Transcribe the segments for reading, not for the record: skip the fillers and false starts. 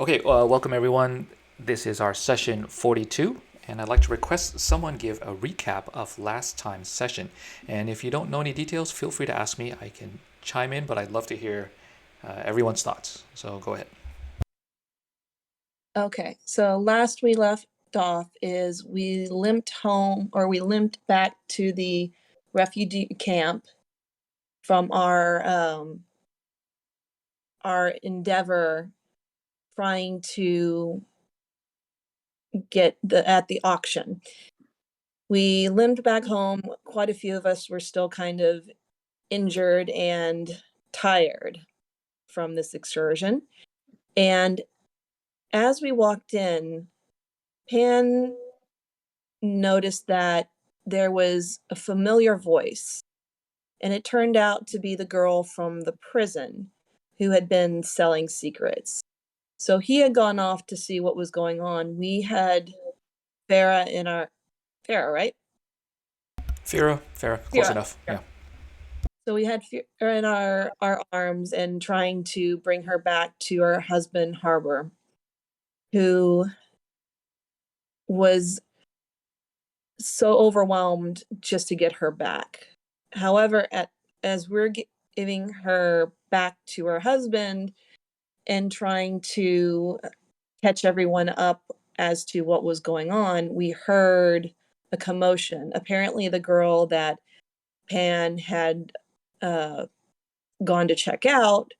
Okay, welcome everyone. This is our session 42, and I'd like to request someone give a recap of last time's session. And if you don't know any details, feel free to ask me. I can chime in, but I'd love to hear everyone's thoughts. So go ahead. Okay, so last we left off is we limped home, or we limped back to the refugee camp from our endeavor trying to get at the auction. We limped back home. Quite a few of us were still kind of injured and tired from this excursion. And as we walked in, Pan noticed that there was a familiar voice, and it turned out to be the girl from the prison who had been selling secrets. So he had gone off to see what was going on. We had Farah in our Farah, right? Farah, close enough. Yeah. So we had Farah in our arms and trying to bring her back to her husband Harbor, who was so overwhelmed just to get her back. However, as we're giving her back to her husband and trying to catch everyone up as to what was going on, we heard a commotion. Apparently, the girl that Pan had gone to check out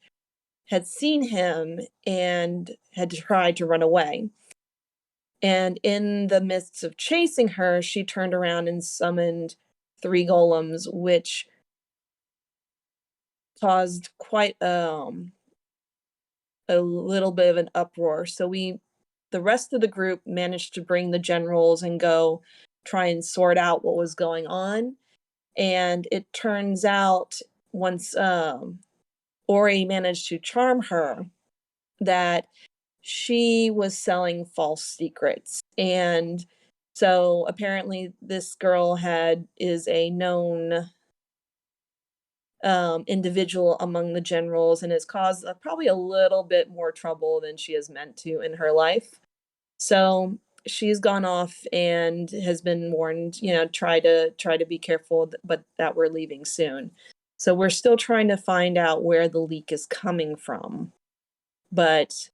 had seen him and had tried to run away. And in the midst of chasing her, she turned around and summoned 3 golems, which caused quite a little bit of an uproar. So the rest of the group managed to bring the generals and go try and sort out what was going on. And it turns out once Ori managed to charm her that she was selling false secrets. And so apparently this girl is a known individual among the generals and has caused probably a little bit more trouble than she has meant to in her life. So she's gone off and has been warned, try to be careful, but that we're leaving soon. So we're still trying to find out where the leak is coming from. But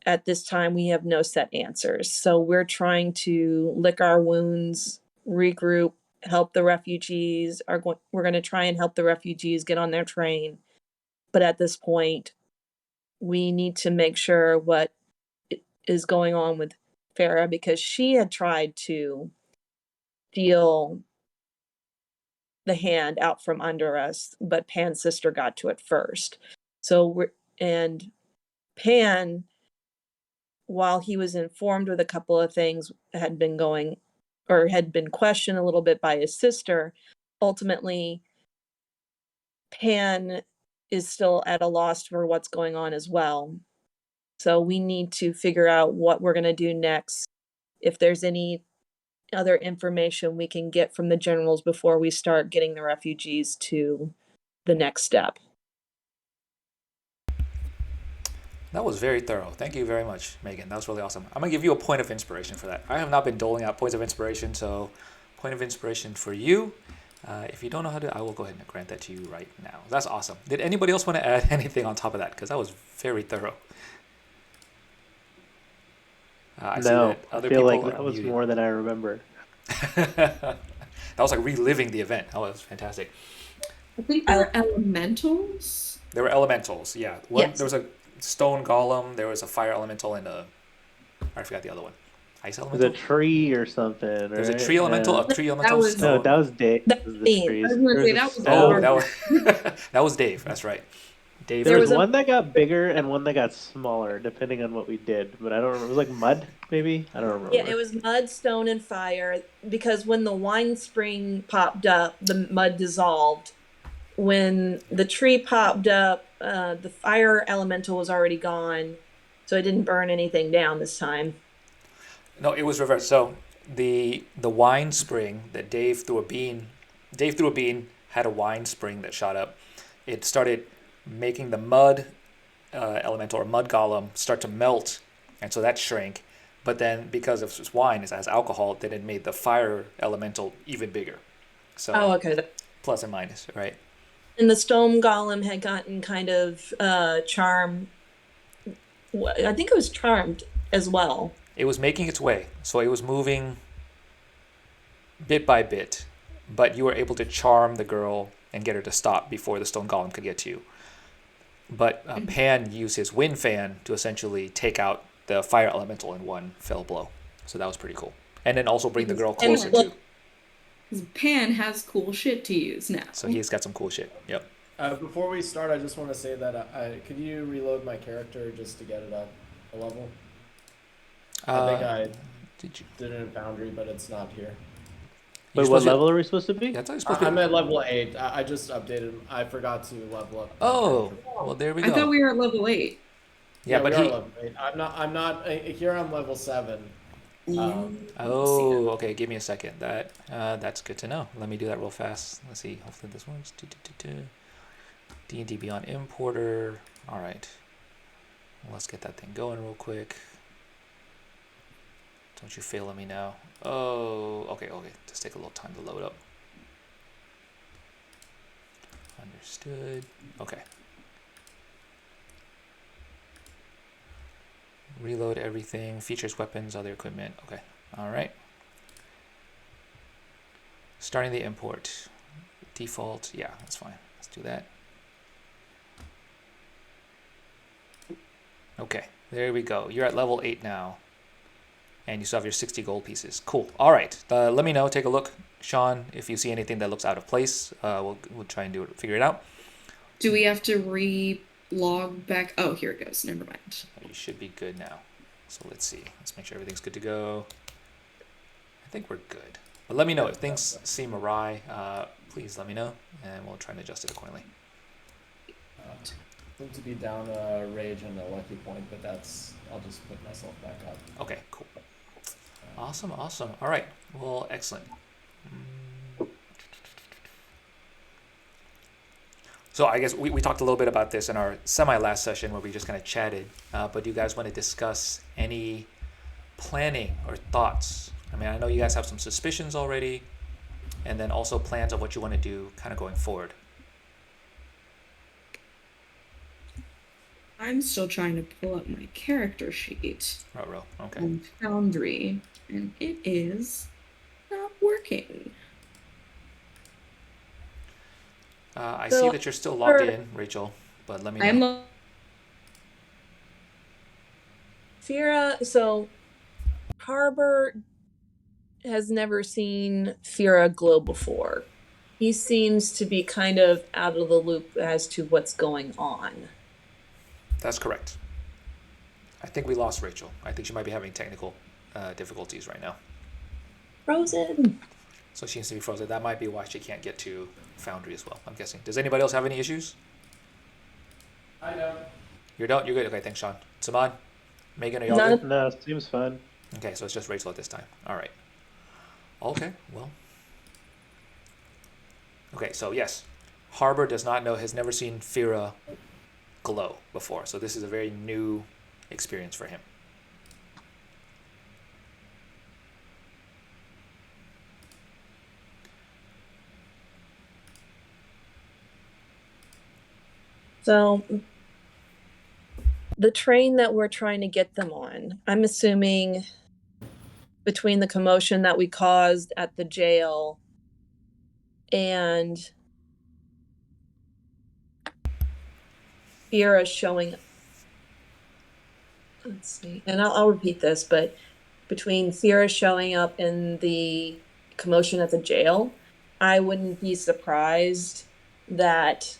at this time, we have no set answers. So we're trying to lick our wounds, regroup, help the refugees. We're going to try and help the refugees get on their train. But at this point, we need to make sure what is going on with Farah, because she had tried to steal the hand out from under us, but Pan's sister got to it first. And Pan, while he was informed with a couple of things had been going or had been questioned a little bit by his sister, ultimately Pan is still at a loss for what's going on as well. So we need to figure out what we're going to do next. If there's any other information we can get from the generals before we start getting the refugees to the next step. That was very thorough. Thank you very much, Megan. That was really awesome. I'm going to give you a point of inspiration for that. I have not been doling out points of inspiration, so point of inspiration for you. If you don't know how to, I will go ahead and grant that to you right now. That's awesome. Did anybody else want to add anything on top of that? Because that was very thorough. I see No, that I other feel like people are that was muted. more than I remember. That was like reliving the event. That was fantastic. I think there were elementals. There were elementals, yeah. Yes. There was a stone golem, there was a fire elemental, and I forgot the other one. Ice It was elemental? a tree or something, right? There's a tree elemental, Yeah. a tree That elemental, was- No, stone. that was Dave. That Was the was trees. I was gonna There say, was a that was Oh, stone. that was that was Dave. That's right. Dave. There There was was a- one that got bigger and one that got smaller, depending on what we did. But I don't remember. It was like mud, maybe. I don't remember. Yeah, it was mud, stone, and fire. Because when the wine spring popped up, the mud dissolved. When the tree popped up, the fire elemental was already gone, so it didn't burn anything down this time. No, it was reversed. So the wine spring that Dave threw a bean, had a wine spring that shot up. It started making the mud elemental or mud golem start to melt and so that shrank. But then because of this wine, it has alcohol, then it made the fire elemental even bigger. So Oh, okay. plus and minus, right? And the stone golem had gotten kind of charm. I think it was charmed as well. It was making its way, so it was moving bit by bit, but you were able to charm the girl and get her to stop before the stone golem could get to you. But Pan used his wind fan to essentially take out the fire elemental in one fell blow. So that was pretty cool. And then also bring the girl And closer well, too. Because Pan has cool shit to use now. So he's got some cool shit. Yep. Before we start, I just want to say that could you reload my character just to get it up a level? I think I Did you? did it in Foundry, but it's not here. Wait, what level are we supposed to be? Yeah, I thought you were supposed to I'm be. at level 8. I just updated. I forgot to level up. my Oh, character. well, there we I go. thought we were at level 8. Yeah, but we are he. level 8. I'm not. Here I'm level 7. Oh, okay. Give me a second. That's good to know. Let me do that real fast. Let's see. Hopefully this works. D&D Beyond Importer. All right. Let's get that thing going real quick. Don't you fail at me now. Oh, okay. Just take a little time to load up. Understood. Okay. Reload everything. Features, weapons, other equipment. Okay. All right. Starting the import. Default. Yeah, that's fine. Let's do that. Okay. There we go. You're at level 8 now. And you still have your 60 gold pieces. Cool. All right. Let me know. Take a look, Sean, if you see anything that looks out of place. We'll try and figure it out. Do we have to re-log back? Oh, here it goes. Never mind. You should be good now. So let's see. Let's make sure everything's good to go. I think we're good. But let me know if things seem awry. Please let me know, and we'll try and adjust it accordingly. Seem to be down rage and a lucky point, but I'll just put myself back up. Okay, cool. Awesome. All right. Well, excellent. So I guess we talked a little bit about this in our semi-last session where we just kind of chatted. But do you guys want to discuss any planning or thoughts? I mean, I know you guys have some suspicions already, and then also plans of what you want to do kind of going forward. I'm still trying to pull up my character sheet Row. Okay. on Foundry, and it is not working. I So see that you're still logged in, Rachel, but let me know. I am Fira, so Harbor has never seen Fira glow before. He seems to be kind of out of the loop as to what's going on. That's correct. I think we lost Rachel. I think she might be having technical difficulties right now. Frozen. So she seems to be frozen. That might be why she can't get to Foundry as well, I'm guessing. Does anybody else have any issues? I know. You're done? You're good? Okay, thanks, Sean. Saman? Megan, are y'all None good? No, seems fine. Okay, so it's just Rachel at this time. All right. Okay, well. Okay, so yes. Harbor does not know, has never seen Fira glow before. So this is a very new experience for him. So the train that we're trying to get them on, I'm assuming between the commotion that we caused at the jail and Fira showing, let's see, and I'll repeat this, but between Fira showing up and the commotion at the jail, I wouldn't be surprised that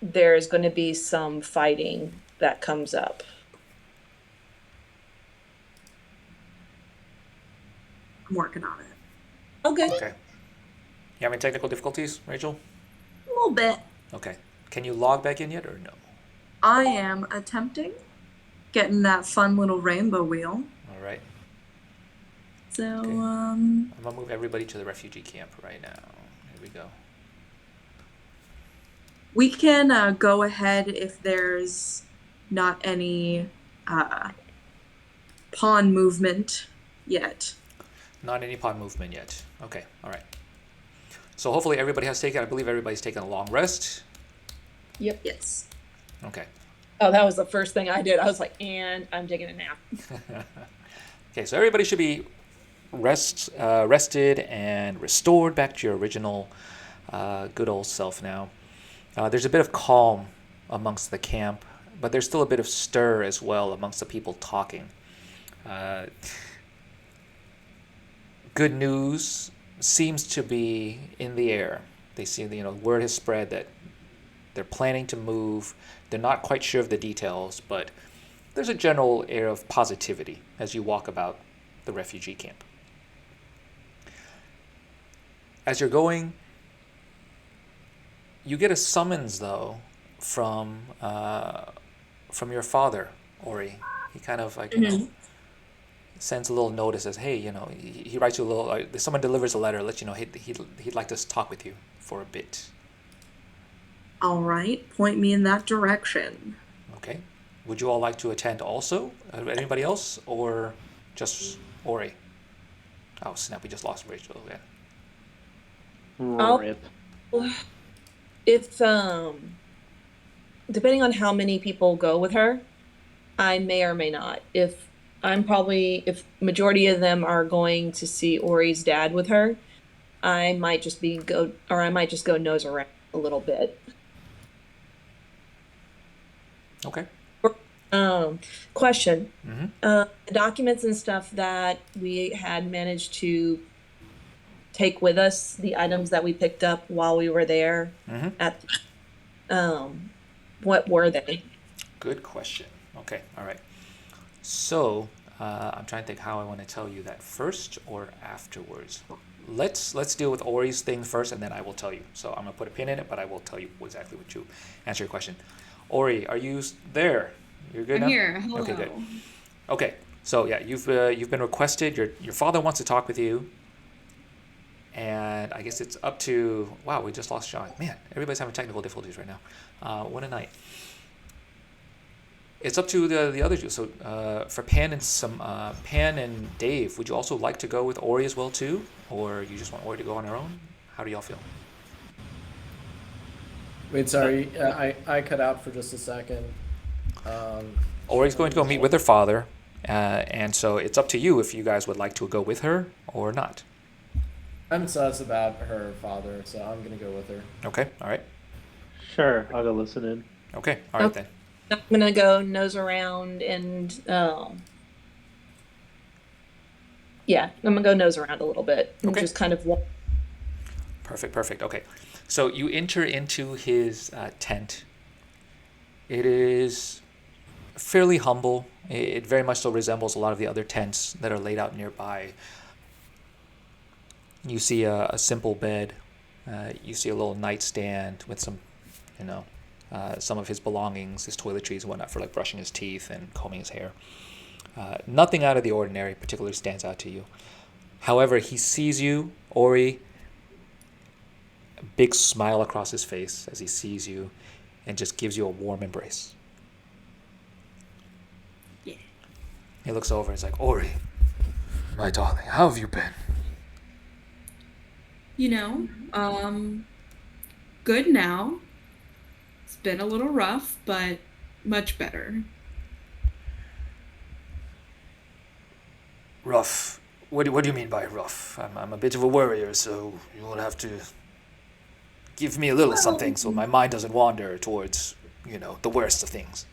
there's going to be some fighting that comes up. I'm working on it. Okay, Okay. You having technical difficulties, Rachel? A little bit. Okay. Can you log back in yet or no? I am attempting getting that fun little rainbow wheel. All right. So, Okay. I'm gonna move everybody to the refugee camp right now. Here we go. we can go ahead if there's not any pawn movement yet. Not any pawn movement yet. Okay, all right. So hopefully everybody has taken, I believe everybody's taken a long rest. Yep. Yes. Okay. Oh, that was the first thing I did. I was like, and I'm taking a nap. Okay, so everybody should be rested and restored back to your original good old self now. There's a bit of calm amongst the camp, but there's still a bit of stir as well amongst the people talking. Good news seems to be in the air. They see, word has spread that they're planning to move. They're not quite sure of the details, but there's a general air of positivity as you walk about the refugee camp. As you're going, you get a summons, though, from your father, Ori. He kind of sends a little notice, says, hey, he writes you a little, someone delivers a letter, let you know he'd like to talk with you for a bit. All right. Point me in that direction. Okay. Would you all like to attend also? Anybody else? Or just Ori? Oh, snap, we just lost Rachel again. Rip. If depending on how many people go with her, I may or may not. If majority of them are going to see Ori's dad with her, I might just go nose around a little bit. Okay. Question. Mm-hmm. The documents and stuff that we had managed to take with us, the items that we picked up while we were there at what were they? Good question. Okay, all right. So I'm trying to think how I want to tell you that, first or afterwards. Let's deal with Ori's thing first, and then I will tell you. So I'm gonna put a pin in it, but I will tell you exactly what you answer your question. Ori, are you there? You're good now? I'm here. Hello. Okay, good. Okay, so yeah, you've been requested. Your father wants to talk with you, and I guess it's up to. Wow, we just lost Sean. Man, everybody's having technical difficulties right now. What a night. It's up to the other two. So for Pan and Dave, would you also like to go with Ori as well too, or you just want Ori to go on her own? How do y'all feel? Wait, sorry, I cut out for just a second. Ori's going to go meet with her father, and so it's up to you if you guys would like to go with her or not. I'm sus about her father, so I'm gonna go with her. Okay, all right. Sure, I'll go listen in. Okay, all right then. I'm gonna go nose around and I'm gonna go nose around a little bit and Okay. just kind of Perfect. Okay, so you enter into his tent. It is fairly humble. It very much so resembles a lot of the other tents that are laid out nearby. You see a simple bed. You see a little nightstand with some, some of his belongings, his toiletries and whatnot for like brushing his teeth and combing his hair. Nothing out of the ordinary particularly stands out to you. However, he sees you, Ori, a big smile across his face as he sees you, and just gives you a warm embrace. Yeah. He looks over and is like, Ori, my darling, how have you been? Good now. It's been a little rough, but much better. Rough? What do you mean by rough? I'm a bit of a worrier, so you will have to give me a little something so my mind doesn't wander towards, the worst of things.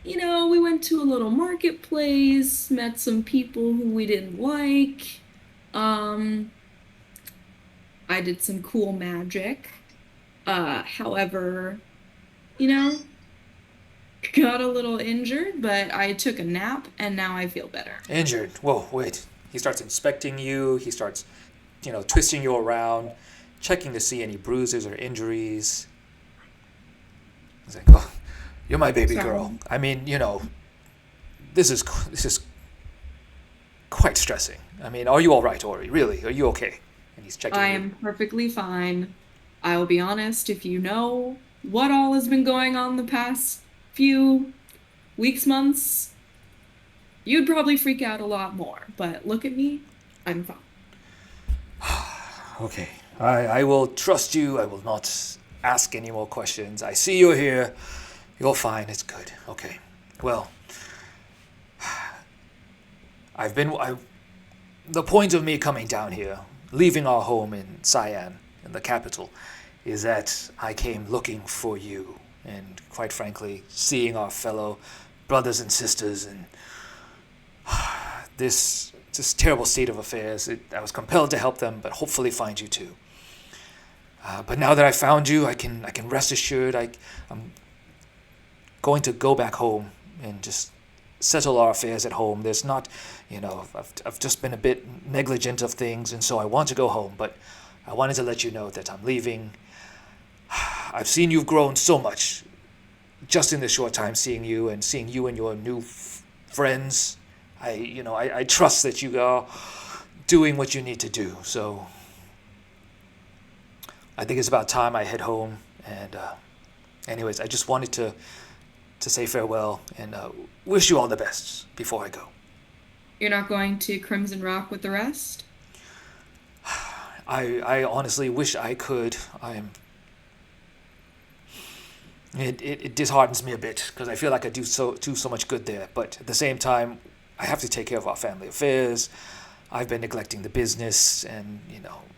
We went to a little marketplace, met some people who we didn't like. I did some cool magic. However, got a little injured, but I took a nap and now I feel better. Injured? Whoa, wait. He starts inspecting you. He starts, twisting you around, checking to see any bruises or injuries. He's like, oh, you're my baby girl. I mean, this is quite stressing. I mean, are you all right, Ori? Really? Are you okay? And he's checking I you. am perfectly fine. I will be honest, if you know what all has been going on the past few weeks, months, You'd probably freak out a lot more, but look at me, I'm fine. Okay. I will trust you. I will not ask any more questions. I see you're here. You're fine. It's good. Okay. Well, the point of me coming down here, leaving our home in Cyan, in the capital, is that I came looking for you. And quite frankly, seeing our fellow brothers and sisters and this terrible state of affairs, I was compelled to help them, but hopefully find you too. But now that I found you, I can rest assured I'm going to go back home and just settle our affairs at home. There's not, I've just been a bit negligent of things, and so I want to go home. But I wanted to let you know that I'm leaving. I've seen you've grown so much, just in this short time, seeing you and your new friends. I trust that you are doing what you need to do. So I think it's about time I head home. And anyways, I just wanted to say farewell and wish you all the best before I go. You're not going to Crimson Rock with the rest? I honestly wish I could. It disheartens me a bit because I feel like I do so much good there. But at the same time, I have to take care of our family affairs. I've been neglecting the business, and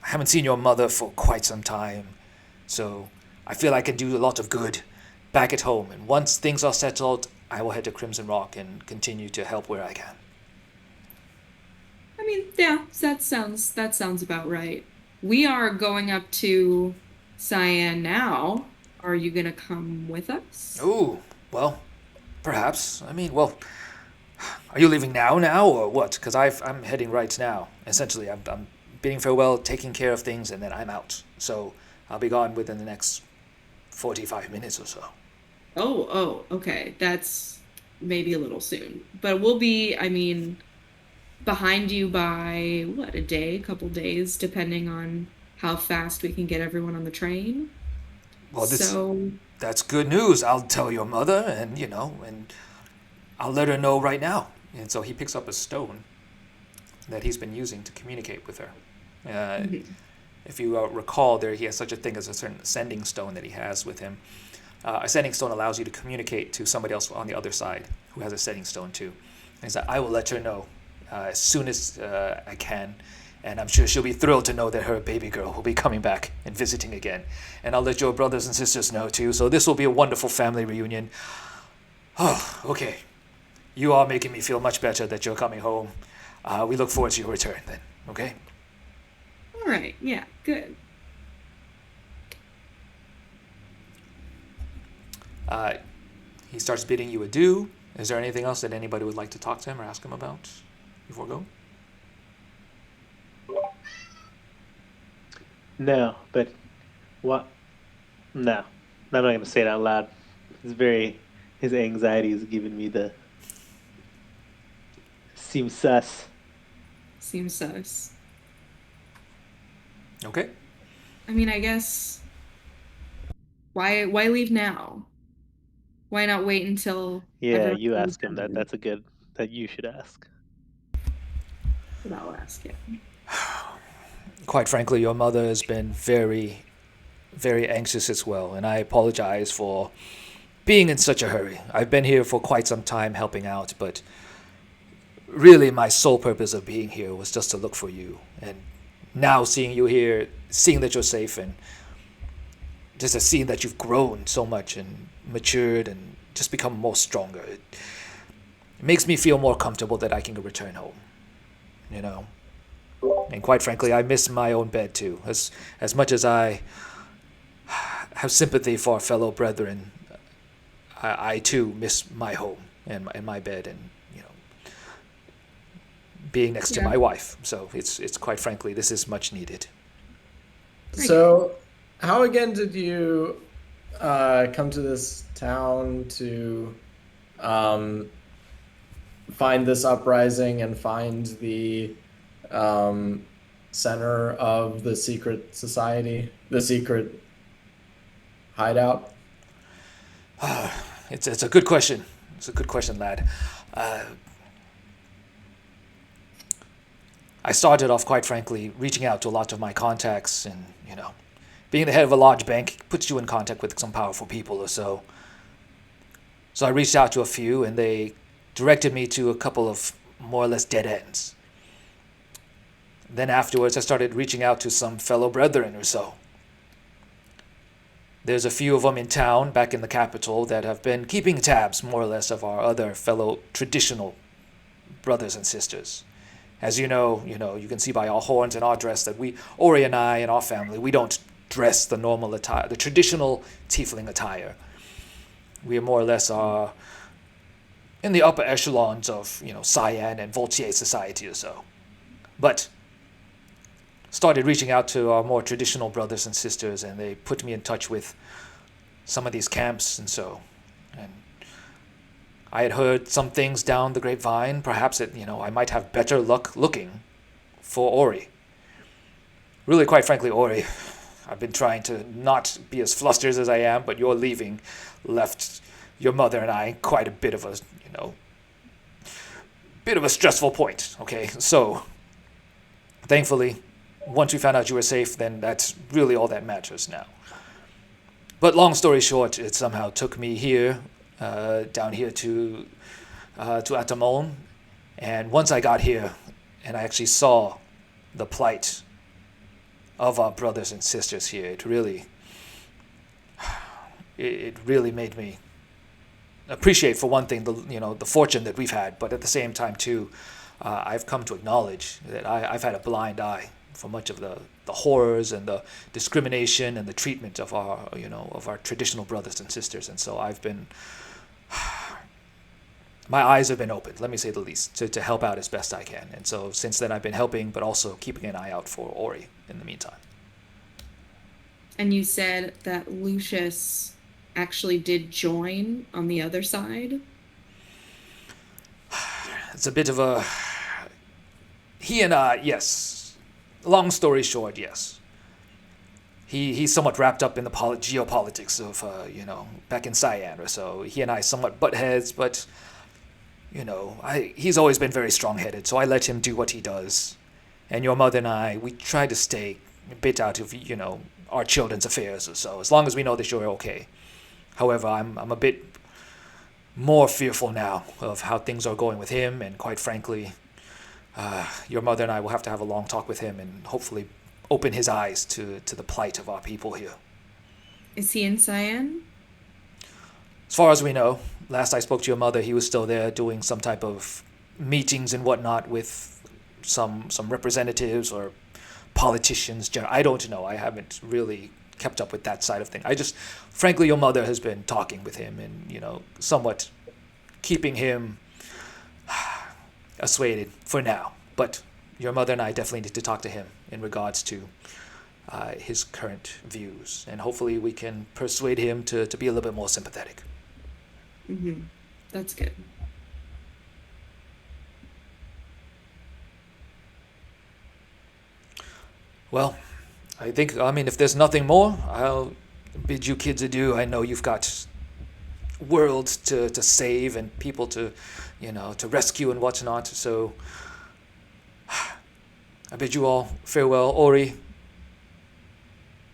I haven't seen your mother for quite some time. So I feel I can do a lot of good back at home. And once things are settled, I will head to Crimson Rock and continue to help where I can. I mean, yeah, that sounds about right. We are going up to Cyan now. Are you gonna come with us? Oh, well, perhaps. Are you leaving now or what? Because I'm heading right now. Essentially, I'm bidding farewell, taking care of things, and then I'm out. So I'll be gone within the next 45 minutes or so. Oh, okay. That's maybe a little soon. But we'll be, behind you by, a couple days, depending on how fast we can get everyone on the train. Well, So, that's good news. I'll tell your mother, and I'll let her know right now. And so he picks up a stone that he's been using to communicate with her. If you recall, he has such a thing as a certain sending stone that he has with him. A sending stone allows you to communicate to somebody else on the other side who has a sending stone too. And he's like, I will let her know as soon as I can. And I'm sure she'll be thrilled to know that her baby girl will be coming back and visiting again. And I'll let your brothers and sisters know too. So this will be a wonderful family reunion. Oh, okay. You are making me feel much better that you're coming home. We look forward to your return then, okay? all right, yeah, good. He starts bidding you adieu. Is there anything else that anybody would like to talk to him or ask him about before going? No, but what? No, I'm not going to say it out loud. His anxiety is giving me the. Seems sus. Seems sus. Okay. I mean, I guess. Why leave now? Why not wait until? Yeah, everyone you comes ask him that. in? That's a good. That you should ask. But I'll ask it. Quite frankly, your mother has been very, very anxious as well, and I apologize for being in such a hurry. I've been here for quite some time helping out, but really my sole purpose of being here was just to look for you. And now seeing you here, seeing that you're safe, and just seeing that you've grown so much and matured and just become more stronger, it makes me feel more comfortable that I can return home, you know? And quite frankly, I miss my own bed too. As much as I have sympathy for our fellow brethren, I too miss my home and my bed, and being next to my wife. So it's quite frankly, this is much needed. So, how again did you come to this town to find this uprising and find the center of the secret society, the secret hideout? It's a good question. It's a good question, lad. I started off, quite frankly, reaching out to a lot of my contacts, and being the head of a large bank puts you in contact with some powerful people or so. So I reached out to a few, and they directed me to a couple of more or less dead ends. Then afterwards, I started reaching out to some fellow brethren or so. There's a few of them in town, back in the capital, that have been keeping tabs, more or less, of our other fellow traditional brothers and sisters. As you know, you can see by our horns and our dress that Ori and I and our family, we don't dress the normal attire, the traditional tiefling attire. We are more or less in the upper echelons of, Cyan and Voltier society or so. But started reaching out to our more traditional brothers and sisters, and they put me in touch with some of these camps and so. And I had heard some things down the grapevine, perhaps that, I might have better luck looking for Ori. Really, quite frankly, Ori, I've been trying to not be as flustered as I am, but your leaving left your mother and I quite a bit of a, bit of a stressful point, okay? So, thankfully, once we found out you were safe, then that's really all that matters now. But long story short, it somehow took me here, down here to Atamon. And once I got here, and I actually saw the plight of our brothers and sisters here, it really made me appreciate, for one thing, the fortune that we've had. But at the same time, too, I've come to acknowledge that I've had a blind eye for much of the horrors and the discrimination and the treatment of our traditional brothers and sisters. And so my eyes have been opened, let me say the least, to help out as best I can. And so since then I've been helping, but also keeping an eye out for Ori in the meantime. And you said that Lucius actually did join on the other side? It's a bit of a... He and I, yes. Long story short, yes. He's somewhat wrapped up in the geopolitics of, back in Cyan or so. He and I somewhat butt heads, but, he's always been very strong-headed, so I let him do what he does. And your mother and I, we try to stay a bit out of, our children's affairs or so, as long as we know that you're okay. However, I'm a bit more fearful now of how things are going with him, and quite frankly, your mother and I will have to have a long talk with him and hopefully open his eyes to the plight of our people here. Is he in Cyan? As far as we know, last I spoke to your mother, he was still there doing some type of meetings and whatnot with some representatives or politicians. I don't know. I haven't really kept up with that side of things. Frankly, your mother has been talking with him and, somewhat keeping him assuaded for now. But your mother and I definitely need to talk to him in regards to his current views. And hopefully we can persuade him to be a little bit more sympathetic. Mm-hmm. That's good. Well, if there's nothing more, I'll bid you kids adieu. I know you've got worlds to save and people to rescue and whatnot. So I bid you all farewell. Ori,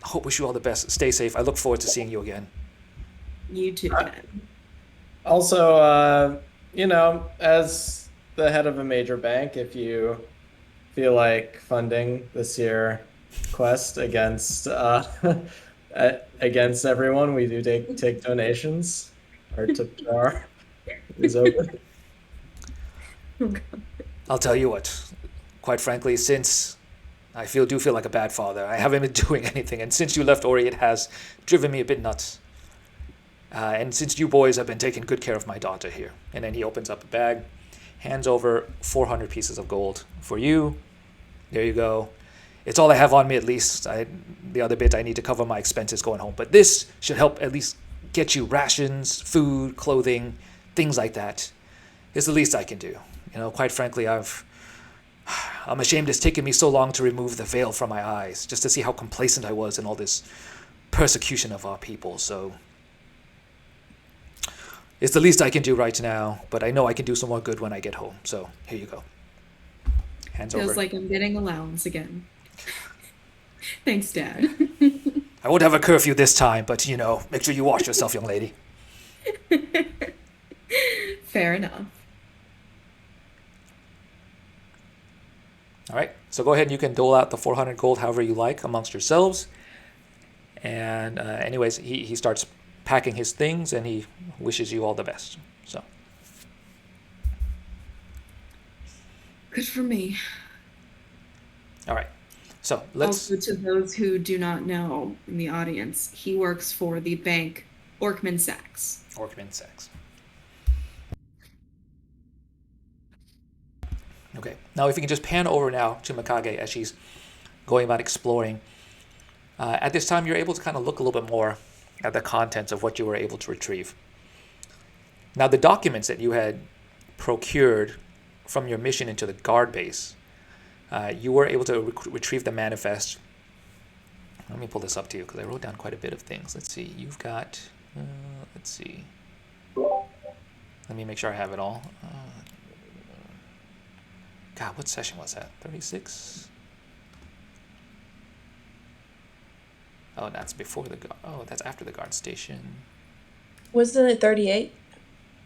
I wish you all the best. Stay safe. I look forward to seeing you again. You too, Ken. Also, as the head of a major bank, if you feel like funding this year quest against against everyone, we do take donations. Our tip jar is open. I'll tell you what, quite frankly, since I do feel like a bad father, I haven't been doing anything, and since you left Ori, it has driven me a bit nuts. And since you boys have been taking good care of my daughter here. And then he opens up a bag, hands over 400 pieces of gold for you. There you go. It's all I have on me, at least. The other bit, I need to cover my expenses going home. But this should help at least get you rations, food, clothing, things like that. It's the least I can do. Quite frankly, I'm ashamed it's taken me so long to remove the veil from my eyes, just to see how complacent I was in all this persecution of our people. So it's the least I can do right now, but I know I can do some more good when I get home. So here you go. Hands Feels over. like I'm getting allowance again. Thanks, Dad. I won't have a curfew this time, but make sure you wash yourself, young lady. Fair enough. All right. So go ahead and you can dole out the 400 gold however you like amongst yourselves. And anyways, he starts packing his things and he wishes you all the best. So. Good for me. All right. So let's. Also, to those who do not know in the audience, he works for the bank Orkman Sachs. Orkman Sachs. Okay. Now, if you can just pan over now to Mikage as she's going about exploring. At this time, you're able to kind of look a little bit more at the contents of what you were able to retrieve. Now, the documents that you had procured from your mission into the guard base, you were able to retrieve the manifest. Let me pull this up to you because I wrote down quite a bit of things. Let's see. You've got, let's see. Let me make sure I have it all. God, what session was that? 36? Oh, that's before the guard. Oh, that's after the guard station. Wasn't it 38?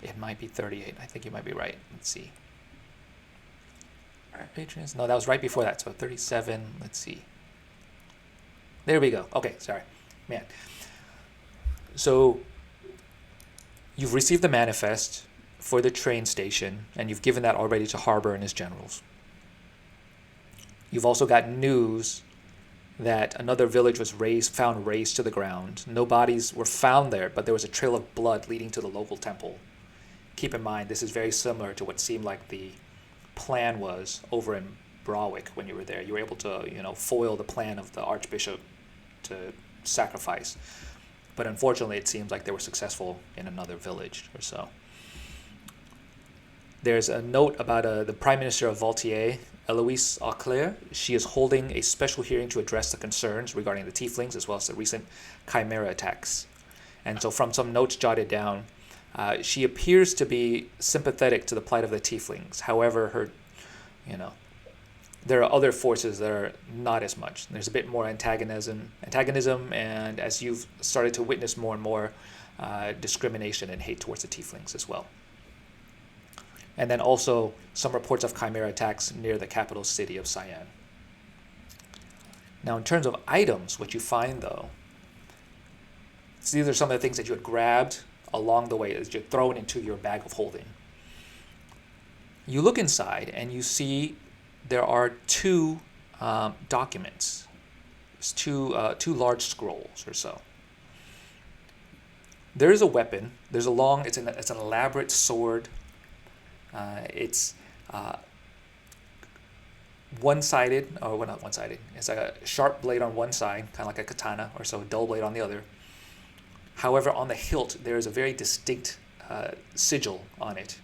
It might be 38. I think you might be right. Let's see. Patrons. No, that was right before that. So 37. Let's see. There we go. Okay, sorry. Man. So you've received the manifest for the train station, and you've given that already to Harbor and his generals. You've also got news that another village was found razed to the ground. No bodies were found there, but there was a trail of blood leading to the local temple. Keep in mind, this is very similar to what seemed like the plan was over in Brawick when you were there. You were able to, foil the plan of the Archbishop to sacrifice. But unfortunately, it seems like they were successful in another village or so. There's a note about the Prime Minister of Valtier, Eloise Auclair. She is holding a special hearing to address the concerns regarding the Tieflings as well as the recent Chimera attacks. And so from some notes jotted down, she appears to be sympathetic to the plight of the Tieflings. However, there are other forces that are not as much. There's a bit more antagonism, and as you've started to witness more and more discrimination and hate towards the Tieflings as well. And then also some reports of Chimera attacks near the capital city of Cyan. Now, in terms of items, what you find, though, these are some of the things that you had grabbed along the way as you're thrown into your bag of holding. You look inside and you see there are two documents. It's two large scrolls or so. There is a weapon. There's it's an elaborate sword. It's one-sided, or well, not one-sided. It's like a sharp blade on one side, kind of like a katana, or so, a dull blade on the other. However, on the hilt, there is a very distinct sigil on it.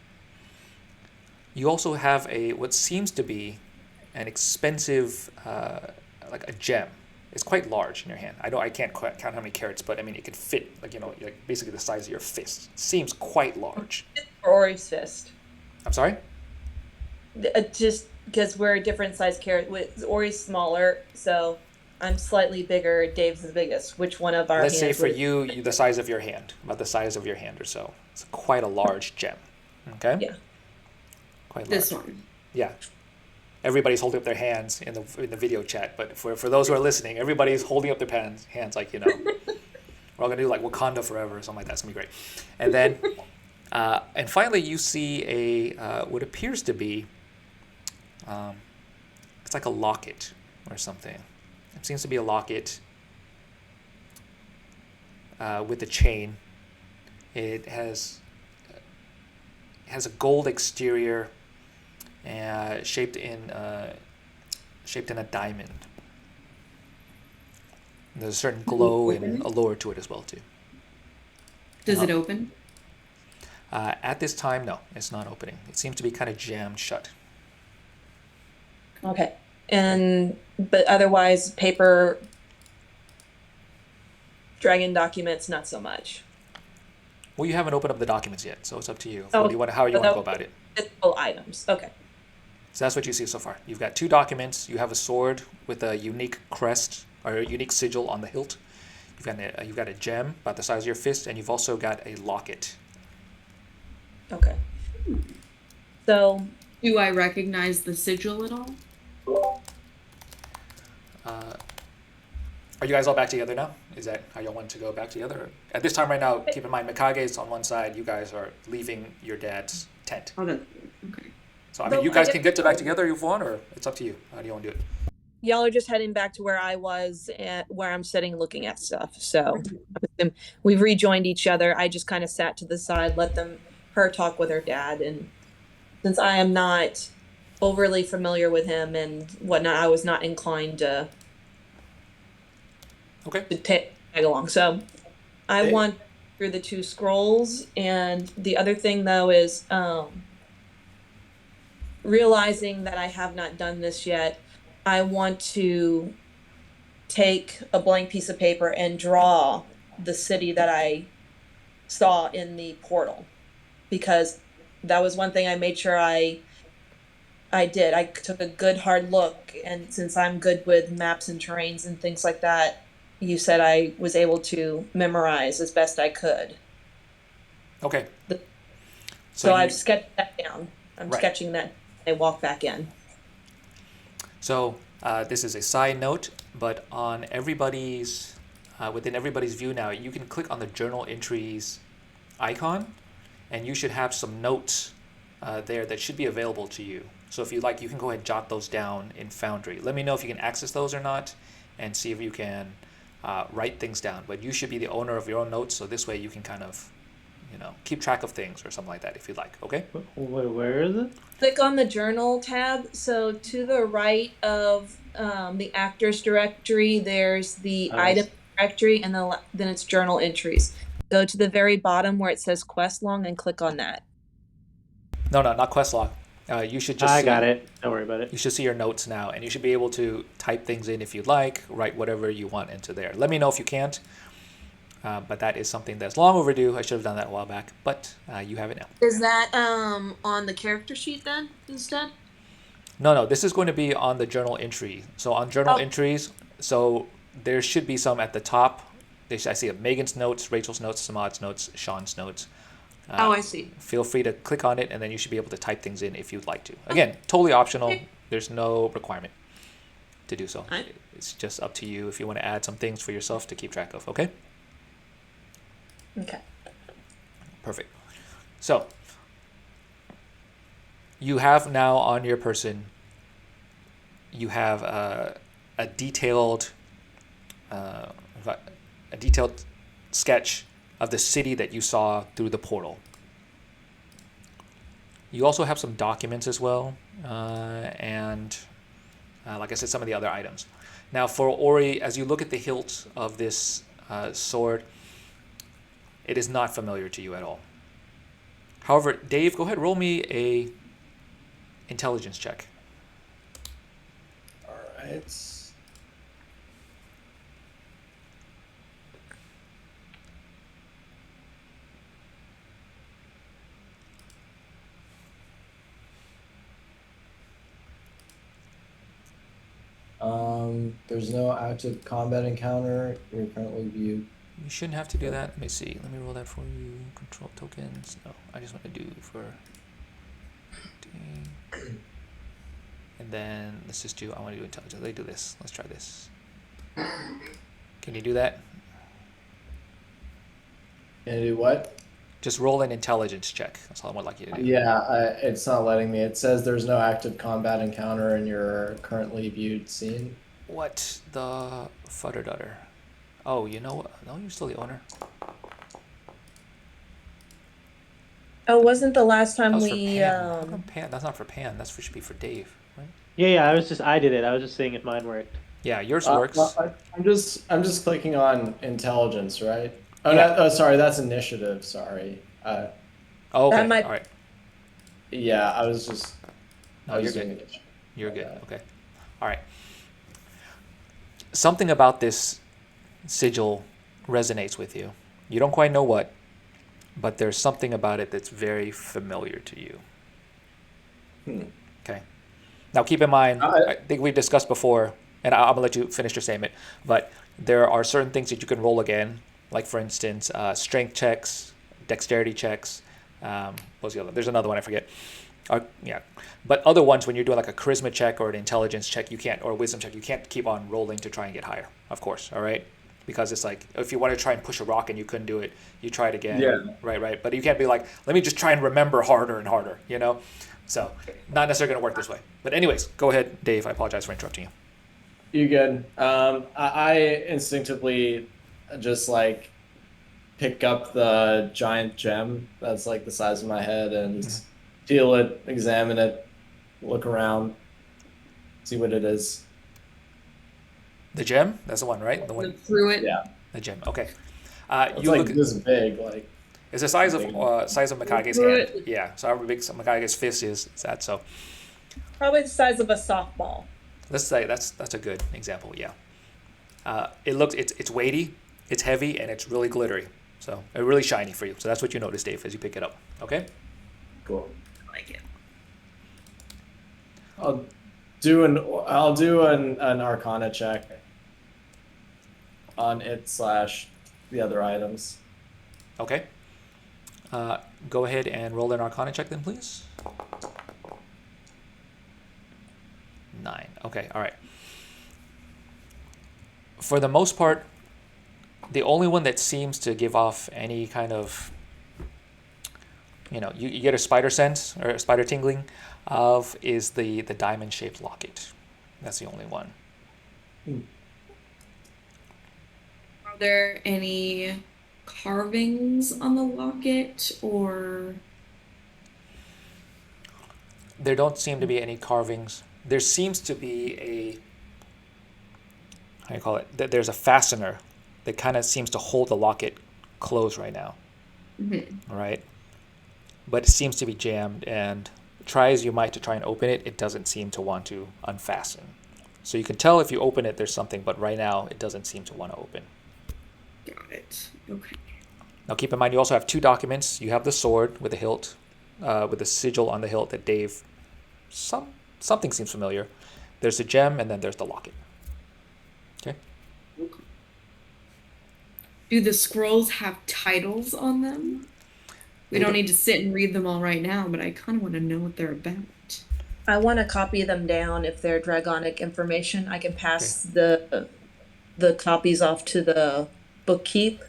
You also have what seems to be an expensive, like a gem. It's quite large in your hand. I can't count how many carats, but I mean, it could fit, like basically the size of your fist. It seems quite large. Or Ori's fist. I'm sorry? Just because we're a different size carat. Ori's smaller, so I'm slightly bigger. Dave's the biggest. Which one of our Let's say hands for you, the size of your hand, about the size of your hand or so. It's quite a large gem. Okay? Yeah. Quite large. This one. Yeah. Everybody's holding up their hands in the video chat, but for those who are listening, everybody's holding up their hands like, we're all gonna do like Wakanda forever or something like that. It's gonna be great. And then, and finally, you see what appears to be, it's like a locket or something. It seems to be a locket with a chain. It has a gold exterior, shaped in a diamond. There's a certain glow and allure to it as well too. Does it open? At this time, no, it's not opening. It seems to be kind of jammed shut. Okay. But otherwise, paper, dragon documents, not so much. Well, you haven't opened up the documents yet, so it's up to you. Oh, How you want to go about it. Physical items. Okay. So that's what you see so far. You've got 2 documents. You have a sword with a unique crest or a unique sigil on the hilt. You've got a gem about the size of your fist, and you've also got a locket. Okay. So Do I recognize the sigil at all? Are you guys all back together now? Is that how y'all want to go back together? At this time right now, keep in mind, Mikage is on one side. You guys are leaving your dad's tent. Oh, that's okay. So, I mean, you guys can get back together if you want, or it's up to you. How do you want to do it? y'all are just heading back to where I was and where I'm sitting looking at stuff. So we've rejoined each other. I just kind of sat to the side, let her talk with her dad. And since I am not overly familiar with him and whatnot, I was not inclined to Okay. tag along. So I want through the 2 scrolls. And the other thing though is realizing that I have not done this yet, I want to take a blank piece of paper and draw the city that I saw in the portal, because that was one thing I made sure I did. I took a good hard look, and since I'm good with maps and terrains and things like that, you said I was able to memorize as best I could. Okay. So I've sketched that down. I'm Right. sketching that. I walk back in. So this is a side note, but on everybody's, within everybody's view now, you can click on the journal entries icon, and you should have some notes there that should be available to you. So if you like, you can go ahead and jot those down in Foundry. Let me know if you can access those or not, and see if you can write things down. But you should be the owner of your own notes, so this way you can kind of, keep track of things or something like that if you'd like. Okay? Where is it? Click on the journal tab. So to the right of the actors directory, there's the item directory, and then it's journal entries. Go to the very bottom where it says quest log and click on that. No, not quest log. You should just. I got it. Don't worry about it. You should see your notes now, and you should be able to type things in if you'd like, write whatever you want into there. Let me know if you can't. But that is something that's long overdue. I should have done that a while back, but you have it now. Is that on the character sheet then instead? No, this is going to be on the journal entry. So on journal entries, so there should be some at the top. I see Megan's notes, Rachel's notes, Samad's notes, Sean's notes. I see. Feel free to click on it, and then you should be able to type things in if you'd like to. Again, totally optional. There's no requirement to do so. It's just up to you if you want to add some things for yourself to keep track of, okay? Okay. Perfect. So, you have now on your person, you have a detailed sketch of the city that you saw through the portal. You also have some documents as well, and like I said, some of the other items. Now for Ori, as you look at the hilt of this sword, it is not familiar to you at all. However, Dave, go ahead, roll me a intelligence check. All right. There's no active combat encounter. You're currently viewed. You shouldn't have to do that. Let me see. Let me roll that for you. Control tokens. No, I just want to do for. And then let's just do. I want to do intelligence. Let's do this. Let's try this. Can you do that? Can I do what? Just roll an intelligence check. That's all I would like you to do. Yeah, it's not letting me. It says there's no active combat encounter in your currently viewed scene. What the fudder-dudder? Oh, you know what? No, you're still the owner. Oh, wasn't the last time That was we for Pan. How come Pan? That's not for Pan. Should be for Dave, right? Yeah. I did it. I was just seeing if mine worked. Yeah, yours works. Well, I'm just clicking on intelligence, right? Oh, Yeah. sorry, that's initiative. Sorry. Oh, okay. That might- All right. Yeah, I was just. No, I was you're doing good. it. You're good. Yeah. Okay. All right. Something about this sigil resonates with you. You don't quite know what, but there's something about it that's very familiar to you. Okay. Now, keep in mind, I, I think we discussed before, and I'm gonna let you finish your statement. But there are certain things that you can roll again, like for instance, strength checks, dexterity checks. What's the other? There's another one I forget. Yeah, but other ones when you're doing like a charisma check or an intelligence check, you can't, or a wisdom check, you can't keep on rolling to try and get higher. Of course, all right, because it's like if you want to try and push a rock and you couldn't do it, you try it again. Yeah. Right. But you can't be like, let me just try and remember harder and harder. So not necessarily going to work this way. But anyways, go ahead, Dave. I apologize for interrupting you. You good? I instinctively just like pick up the giant gem that's like the size of my head and feel it, examine it, look around, see what it is. The gem, that's the one, right? The one, Look through it. Yeah, the gem. Okay. it's You like look. this big. Like It's the size of big. Mikage's Through hand. it. Yeah. So however big Mikage's fist is, it's that. So Probably the size of a softball. let's say that's a good example. Yeah. It's weighty, it's heavy, and it's really glittery. So really shiny for you. So that's what you notice, Dave, as you pick it up. Okay. Cool. I like it. I'll do an Arcana check on it / the other items. Okay. Go ahead and roll an Arcana check then, please. 9. Okay, all right. For the most part, the only one that seems to give off any kind of, you get a spider sense or a spider tingling of is the diamond-shaped locket. That's the only one. Are there any carvings on the locket or There don't seem to be any carvings. There seems to be a, how do you call it? There's a fastener that kind of seems to hold the locket closed right now. All right? But it seems to be jammed, and try as you might to try and open it, it doesn't seem to want to unfasten. So you can tell if you open it, there's something, but right now it doesn't seem to want to open. got it? Okay. Now keep in mind, you also have 2 documents. You have the sword with the hilt, with the sigil on the hilt that Dave, something seems familiar. There's the gem, and then there's the locket. Okay. Do the scrolls have titles on them? We They don't don't- need to sit and read them all right now, but I kind of want to know what they're about. I want to copy them down if they're dragonic information. I can pass the copies off to the bookkeep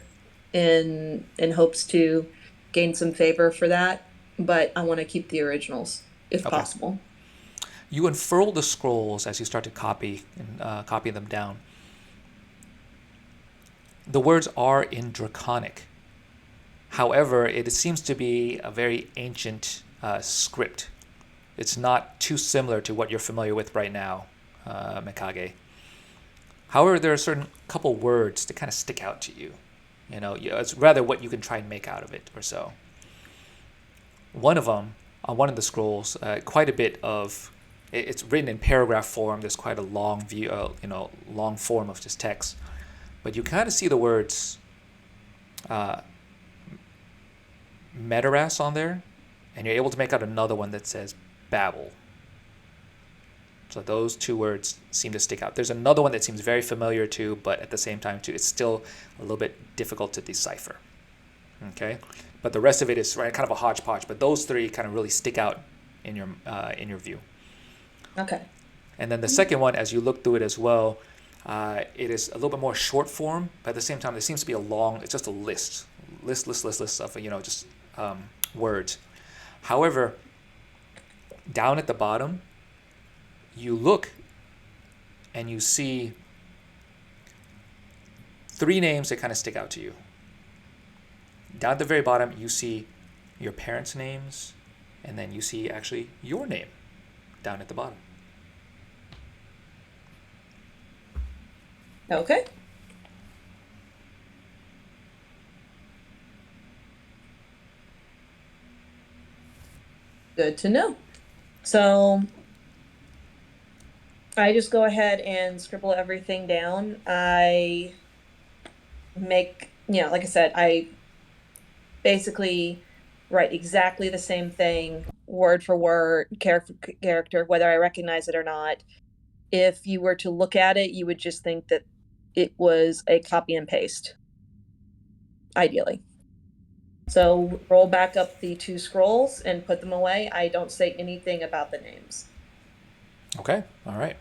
in hopes to gain some favor for that. But I want to keep the originals if Okay. possible. You unfurl the scrolls as you start to copy them down. The words are in Draconic. However, it seems to be a very ancient script. It's not too similar to what you're familiar with right now, Mikage. However, there are certain couple words that kind of stick out to you. It's rather what you can try and make out of it or so. One of them, on one of the scrolls, quite a bit of, it's written in paragraph form. There's quite a long view, long form of just text, but you kind of see the words Metaras on there, and you're able to make out another one that says Babel. So those 2 words seem to stick out. There's another one that seems very familiar too, but at the same time too, it's still a little bit difficult to decipher. Okay, but the rest of it is kind of a hodgepodge. But those 3 kind of really stick out in your view. Okay. And then the second one, as you look through it as well, it is a little bit more short form, but at the same time, there seems to be it's just a list of just words. However, down at the bottom, you look and you see 3 names that kind of stick out to you. Down at the very bottom, you see your parents' names, and then you see actually your name down at the bottom. Okay. Good to know. So I just go ahead and scribble everything down. I make, like I said, I basically write exactly the same thing word for word, character, whether I recognize it or not. If you were to look at it, you would just think that it was a copy and paste, ideally. So roll back up the 2 scrolls and put them away. I don't say anything about the names. Okay, all right.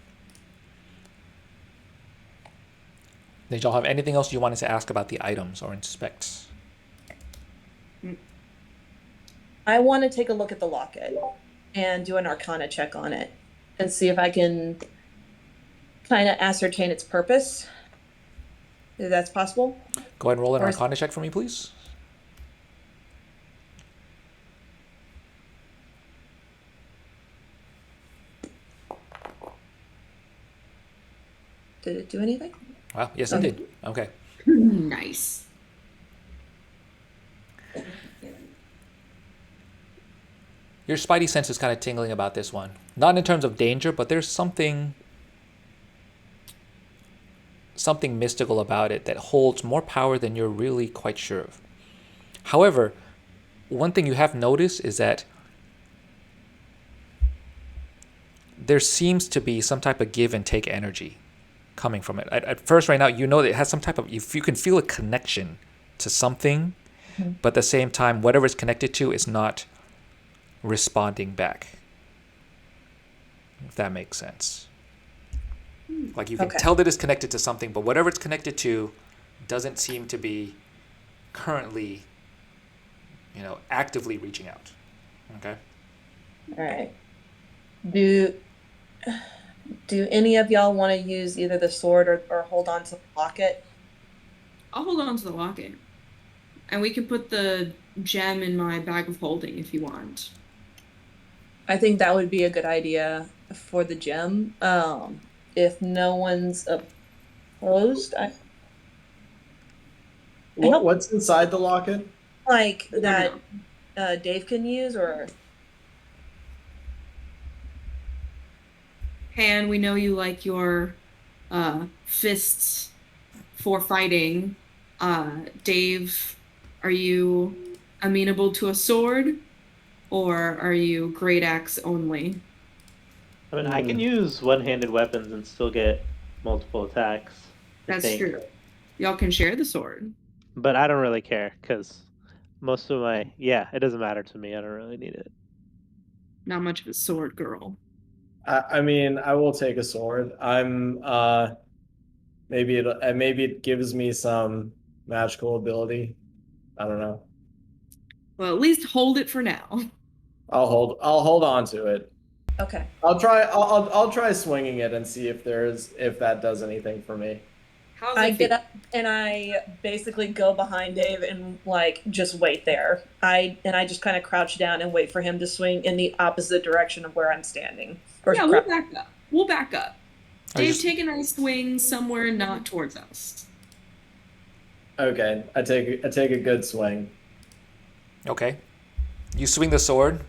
Did y'all have anything else you wanted to ask about the items or inspect? I want to take a look at the locket and do an arcana check on it and see if I can kind of ascertain its purpose. If that's possible. Go ahead and roll an Or is- arcana check for me, please. Did it do anything? Wow, yes, it did. Okay. Nice. Your spidey sense is kind of tingling about this one. Not in terms of danger, but there's something mystical about it that holds more power than you're really quite sure of. However, one thing you have noticed is that there seems to be some type of give and take energy coming from it. At first, right now, you know that it has some type of, you can feel a connection to something, but at the same time, whatever it's connected to is not responding back. If that makes sense. Like you can tell that it's connected to something, but whatever it's connected to doesn't seem to be currently, actively reaching out. Okay. All right. Do any of y'all want to use either the sword or hold on to the locket? I'll hold on to the locket. And we can put the gem in my bag of holding if you want. I think that would be a good idea for the gem. If no one's opposed, What's inside the locket? like that Dave can use, or Han, we know you like your fists for fighting. Dave, are you amenable to a sword, or are you great axe only? I mean, I can use one-handed weapons and still get multiple attacks. That's true. Y'all can share the sword. But I don't really care, because most of my... Yeah, it doesn't matter to me. I don't really need it. Not much of a sword girl. I mean, I will take a sword. I'm maybe it gives me some magical ability. I don't know. Well, at least hold it for now. I'll hold on to it. okay. I'll try swinging it and see if that does anything for me. How's I it get feel? up and I basically go behind Dave and just wait there. I just kind of crouch down and wait for him to swing in the opposite direction of where I'm standing. Yeah, we'll back up. We'll back up. Dave, take a nice swing somewhere not towards us. Okay, I take a good swing. Okay. You swing the sword.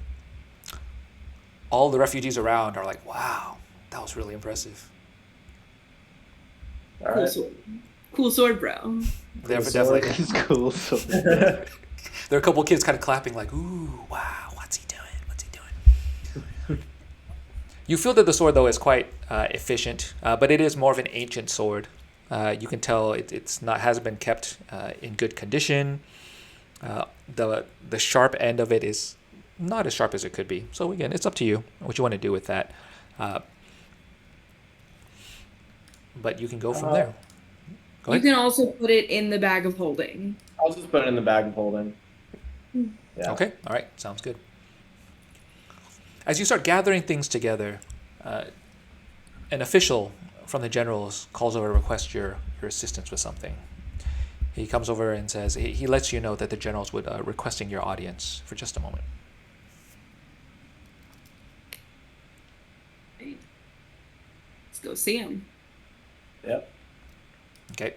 All the refugees around are like, wow, that was really impressive. All Cool right. sword. Cool sword, bro. They're Cool definitely. sword. It's cool. So There are a couple kids kind of clapping like, ooh, wow, what's he doing? You feel that the sword, though, is quite efficient, but it is more of an ancient sword. You can tell hasn't been kept in good condition. The sharp end of it is not as sharp as it could be. So again, it's up to you what you want to do with that. But you can go from there. Go You ahead. can also put it in the bag of holding. I'll just put it in the bag of holding. Yeah. Okay. All right. Sounds good. As you start gathering things together, an official from the generals calls over to request your assistance with something. He comes over and says he lets you know that the generals would requesting your audience for just a moment. Let's go see him. Yep. Okay.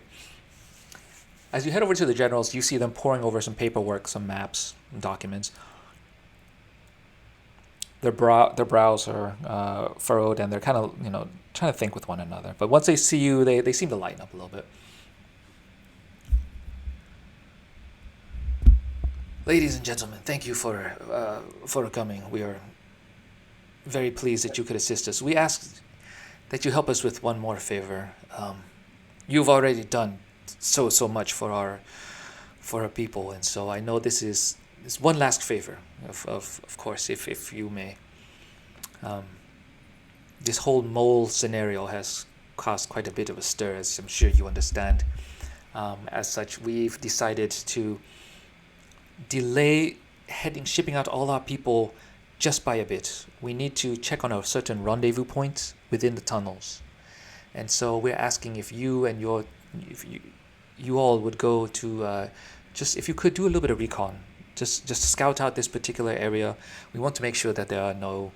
As you head over to the generals, you see them poring over some paperwork, some maps, and documents. Their brows are furrowed, and they're kind of trying to think with one another. But once they see you, they seem to lighten up a little bit. Ladies and gentlemen, thank you for coming. We are very pleased that you could assist us. We ask that you help us with one more favor. You've already done so much for our people, and so I know this is one last favor. Of course, if you may. This whole mole scenario has caused quite a bit of a stir, as I'm sure you understand. As such, we've decided to delay shipping out all our people just by a bit. We need to check on a certain rendezvous point within the tunnels, and so we're asking if you and you all would go to just, if you could, do a little bit of recon, just scout out this particular area. We want to make sure that there are no,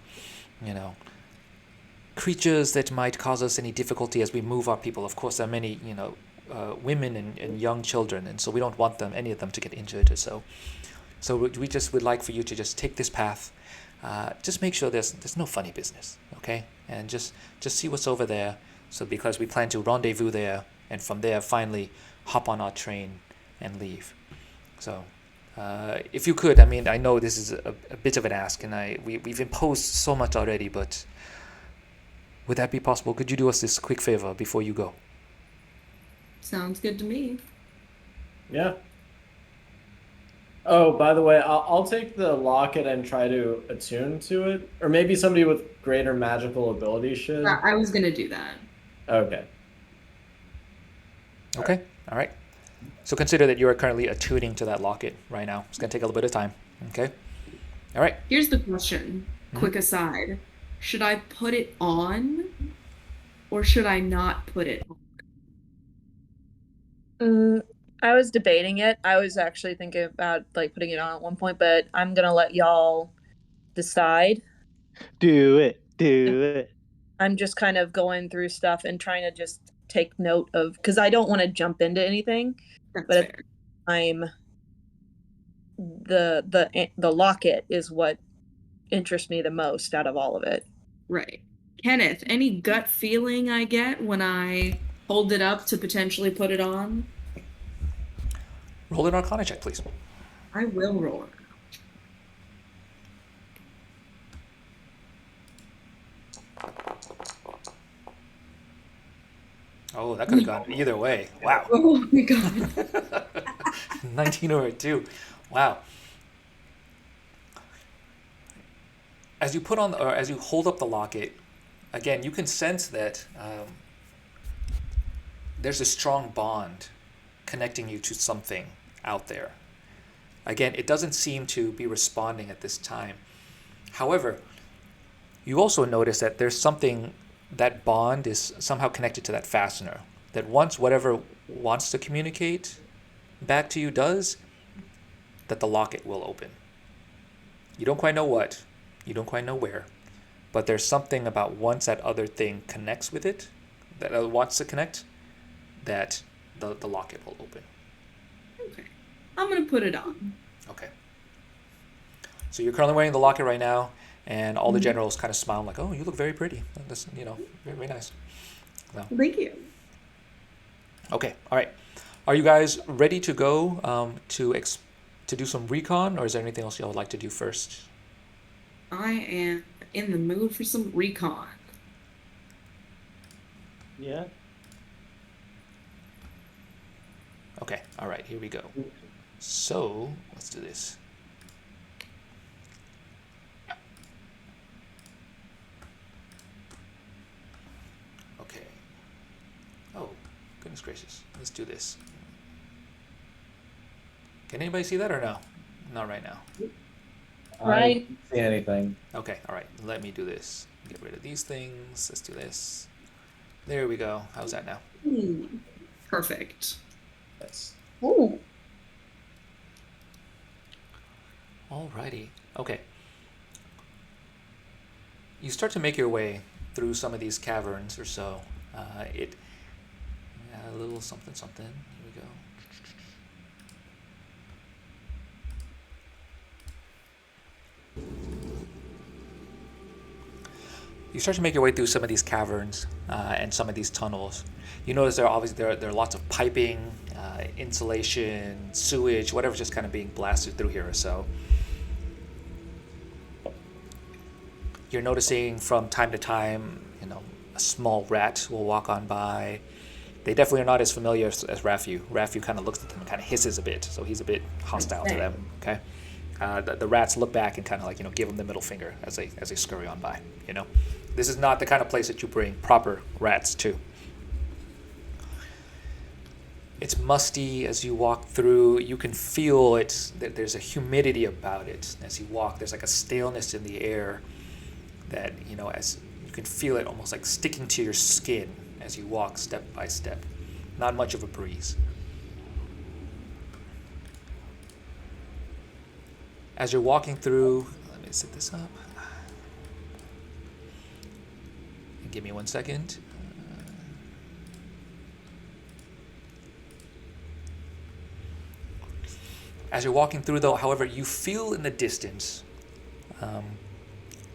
creatures that might cause us any difficulty as we move our people. Of course, there are many, women and young children, and so we don't want any of them to get injured or so. So we just would like for you to just take this path. Just make sure there's no funny business, okay? And just see what's over there. So because we plan to rendezvous there, and from there finally hop on our train and leave. So if you could, I know this is a bit of an ask, and we've imposed so much already, but would that be possible? Could you do us this quick favor before you go? Sounds good to me. Yeah. Oh, by the way, I'll take the locket and try to attune to it. Or maybe somebody with greater magical ability should. I was gonna do that. Okay. Okay. All right. So consider that you are currently attuning to that locket right now. It's going to take a little bit of time. Okay. All right. Here's the question. Quick aside. Should I put it on or should I not put it on? I was debating it. I was actually thinking about putting it on at one point, but I'm gonna let y'all decide. Do it. I'm just kind of going through stuff and trying to just take note of, because I don't want to jump into anything. That's But fair. I'm the locket is what interests me the most out of all of it. Right. Kenneth, any gut feeling I get when I hold it up to potentially put it on? Roll an Arcana check, please. I will roll it. Oh, that could have gone either way. Wow. Oh my god. 19 over 2. Wow. As you as you hold up the locket, again, you can sense that there's a strong bond connecting you to something out there. Again, it doesn't seem to be responding at this time. However, you also notice that there's something, that bond is somehow connected to that fastener. That once whatever wants to communicate back to you does, that the locket will open. You don't quite know what, you don't quite know where, but there's something about once that other thing connects with it, that wants to connect, that the locket will open. Okay. I'm gonna put it on. Okay. So you're currently wearing the locket right now, and all the generals kind of smile like, "Oh, you look very pretty. That's, very, very nice." So, Thank you. okay. All right. Are you guys ready to go to do some recon, or is there anything else y'all would like to do first? I am in the mood for some recon. Yeah. Okay. All right. Here we go. So let's do this. Okay. Oh, goodness gracious. Let's do this. Can anybody see that or no? Not right now. Right. I don't see anything. Okay, all right. Let me do this. Get rid of these things. Let's do this. There we go. How's that now? Perfect. Yes. Ooh. Alrighty. Okay. You start to make your way through some of these caverns or so. A little something something. Here we go. You start to make your way through some of these caverns and some of these tunnels. You notice there are lots of piping, insulation, sewage, whatever's just kind of being blasted through here or so. You're noticing from time to time, a small rat will walk on by. They definitely are not as familiar as Rafu. Rafu kind of looks at them and kind of hisses a bit, so he's a bit hostile to them. Okay, the rats look back and kind of like give them the middle finger as they scurry on by. This is not the kind of place that you bring proper rats to. It's musty as you walk through. You can feel it. There's a humidity about it as you walk. There's like a staleness in the air that as you can feel it almost like sticking to your skin as you walk step by step. Not much of a breeze. As you're walking through, let me set this up. Give me 1 second. As you're walking through, though, however, you feel in the distance,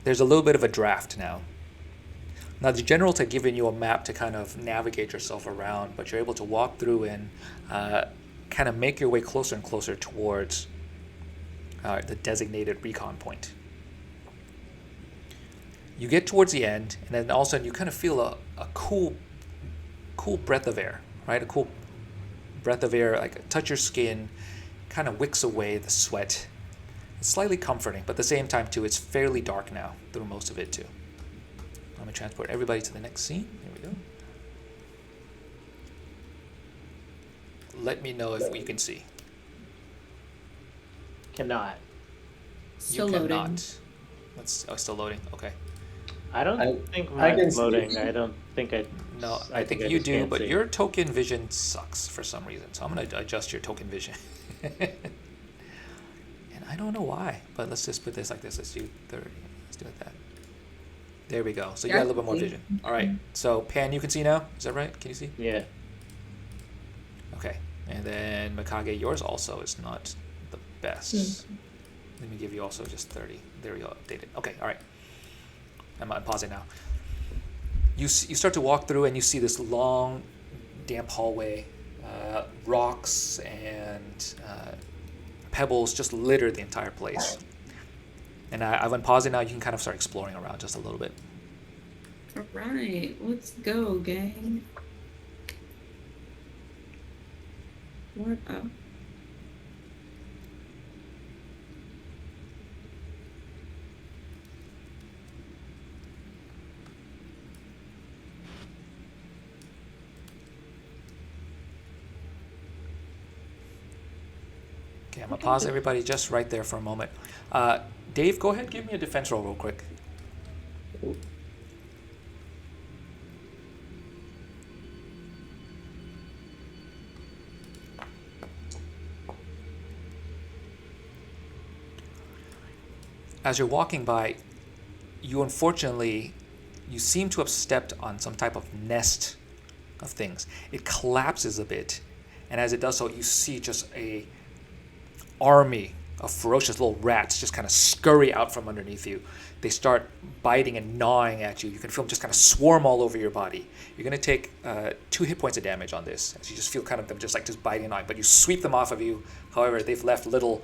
there's a little bit of a draft now. Now, the generals had given you a map to kind of navigate yourself around, but you're able to walk through and kind of make your way closer and closer towards the designated recon point. You get towards the end, and then all of a sudden you kind of feel a cool breath of air, right? A cool breath of air, like touch your skin, kind of wicks away the sweat. It's slightly comforting, but at the same time too, it's fairly dark now through most of it too. I'm gonna transport everybody to the next scene. Here we go. Let me know if you can see. Cannot. Still You loading. cannot. Still loading. Okay. I don't think I mine's can see. loading. I don't think I. No, I think you just do, can't but see. your token vision sucks for some reason. So I'm gonna adjust your token vision. And I don't know why, but let's just put this like this. Let's do 30. Let's do it like that. There we go. So you got a little bit more vision. All right. So Pan, you can see now. Is that right? Can you see? Yeah. Okay. And then Mikage, yours also is not the best. Let me give you also just 30. There we go. Updated. Okay. All right. I'm pausing now. You start to walk through and you see this long, damp hallway. Rocks and pebbles just litter the entire place. And I've unpaused it now. You can kind of start exploring around just a little bit. All right, let's go, gang. What up? Okay, I'm gonna pause everybody just right there for a moment. Dave, go ahead, give me a defense roll real quick. As you're walking by, you seem to have stepped on some type of nest of things. It collapses a bit, and as it does so, you see just a army of ferocious little rats just kind of scurry out from underneath you. They start biting and gnawing at you. You can feel them just kind of swarm all over your body. You're going to take 2 hit points of damage on this, as you just feel kind of them just biting and gnawing, but you sweep them off of you. However, they've left little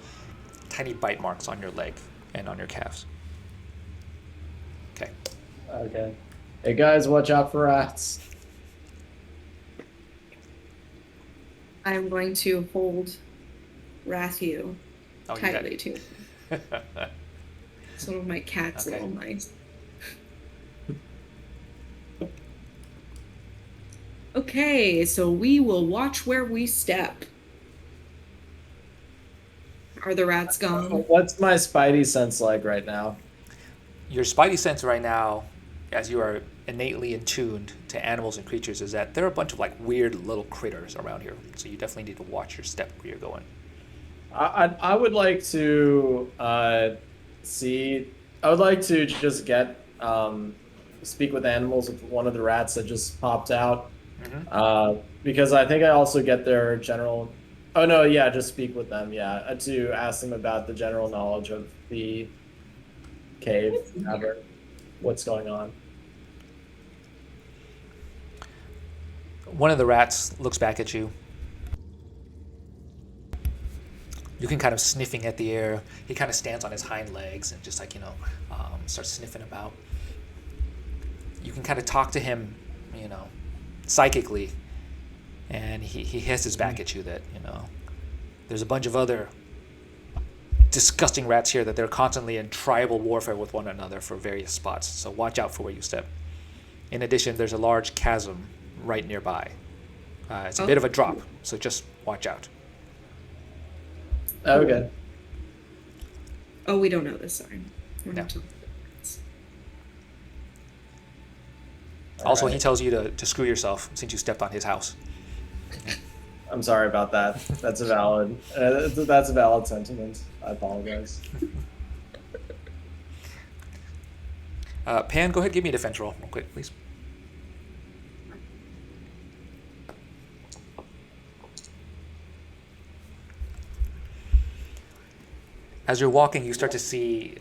tiny bite marks on your leg and on your calves. Okay. Okay. Hey guys, watch out for rats. I'm going to hold Rathu Oh, you got tightly it. too. Some of my cat's Okay. little mice. Okay, so we will watch where we step. Are the rats gone? What's my spidey sense like right now? Your spidey sense right now, as you are innately attuned to animals and creatures, is that there are a bunch of like weird little critters around here. So you definitely need to watch your step where you're going. I would like to see. I would like to just get speak with animals with one of the rats that just popped out. Because I think I also get their general. Oh no, yeah, just speak with them. Yeah, to ask them about the general knowledge of the cave, cavern, what's going on. One of the rats looks back at you. You can kind of sniffing at the air. He kind of stands on his hind legs and just like, starts sniffing about. You can kind of talk to him, psychically, and he hisses back at you that, there's a bunch of other disgusting rats here that they're constantly in tribal warfare with one another for various spots, so watch out for where you step. In addition, there's a large chasm right nearby. It's a bit of a drop, so just watch out. Okay. Oh, we don't know this, sorry. We're No. not talking. Also, Alright. he tells you to screw yourself since you stepped on his house. I'm sorry about that. That's a valid sentiment. I apologize. Pan, go ahead, give me a defense roll real quick, please. As you're walking, you start to see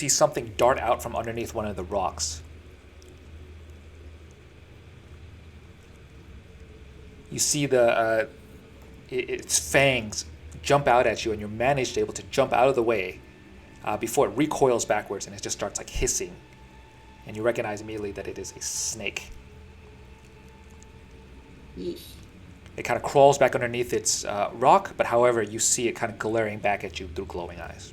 something dart out from underneath one of the rocks. You see its fangs jump out at you, and you're managed able to jump out of the way before it recoils backwards and it just starts like hissing. And you recognize immediately that it is a snake. Yeesh. It kind of crawls back underneath its rock, but however, you see it kind of glaring back at you through glowing eyes.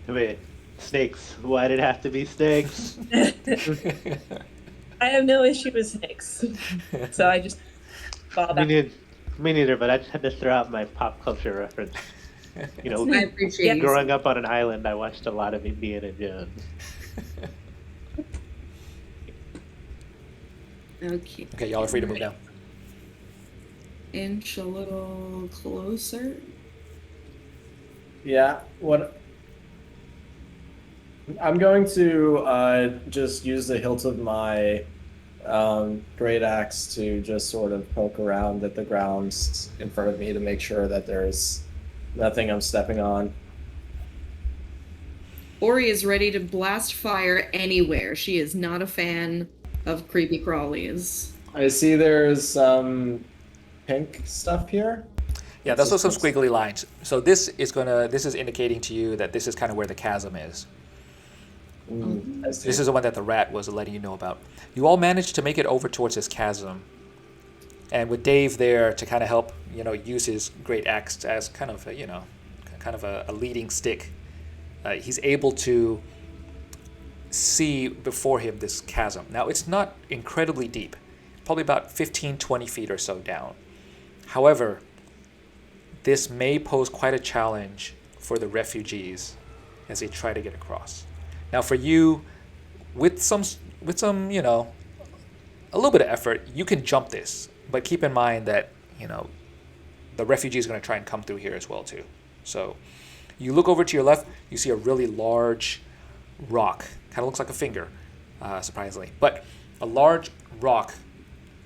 Wait, snakes. Why did it have to be snakes? I have no issue with snakes, so I just fall back. Me neither, but I just had to throw out my pop culture reference. I appreciate you. Growing up on an island, I watched a lot of Indiana Jones. Okay. Okay, y'all are free to move now. Inch a little closer. Yeah. What? I'm going to just use the hilt of my great axe to just sort of poke around at the ground in front of me to make sure that there's nothing I'm stepping on. Ori is ready to blast fire anywhere. She is not a fan of creepy crawlies. I see there's some pink stuff here. Yeah, that's also some squiggly lines. So this is indicating to you that this is kind of where the chasm is. I see. This is the one that the rat was letting you know about. You all managed to make it over towards this chasm, and with Dave there to kind of help, use his great axe as kind of a leading stick, he's able to see before him this chasm. Now, it's not incredibly deep, probably about 15, 20 feet or so down. However, this may pose quite a challenge for the refugees as they try to get across. Now, for you, with some, a little bit of effort, you can jump this. But keep in mind that, the refugee is going to try and come through here as well, too. So you look over to your left, you see a really large rock. Kind of looks like a finger, surprisingly. But a large rock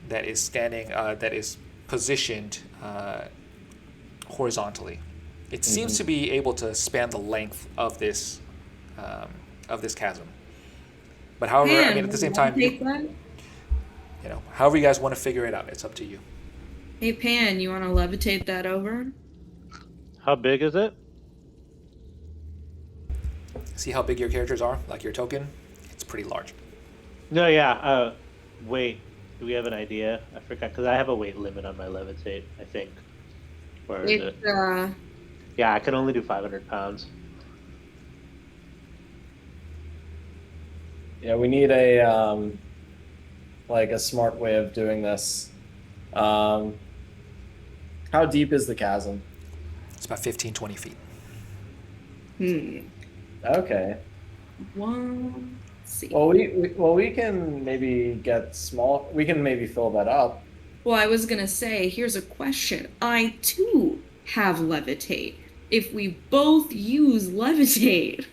that is standing, that is positioned horizontally. It seems to be able to span the length of this chasm. But however, at the same time, however you guys want to figure it out, it's up to you. Hey, Pan, you want to levitate that over? How big is it? See how big your characters are, like your token? It's pretty large. No, yeah. Weight. Do we have an idea? I forgot, because I have a weight limit on my levitate, I think. Where is it? Yeah, I can only do 500 pounds. Yeah, we need a smart way of doing this. How deep is the chasm? It's about 15, 20 feet. Okay. Let's see. Well, we can maybe get small. We can maybe fill that up. Well, I was gonna say, here's a question. I too have levitate. If we both use levitate,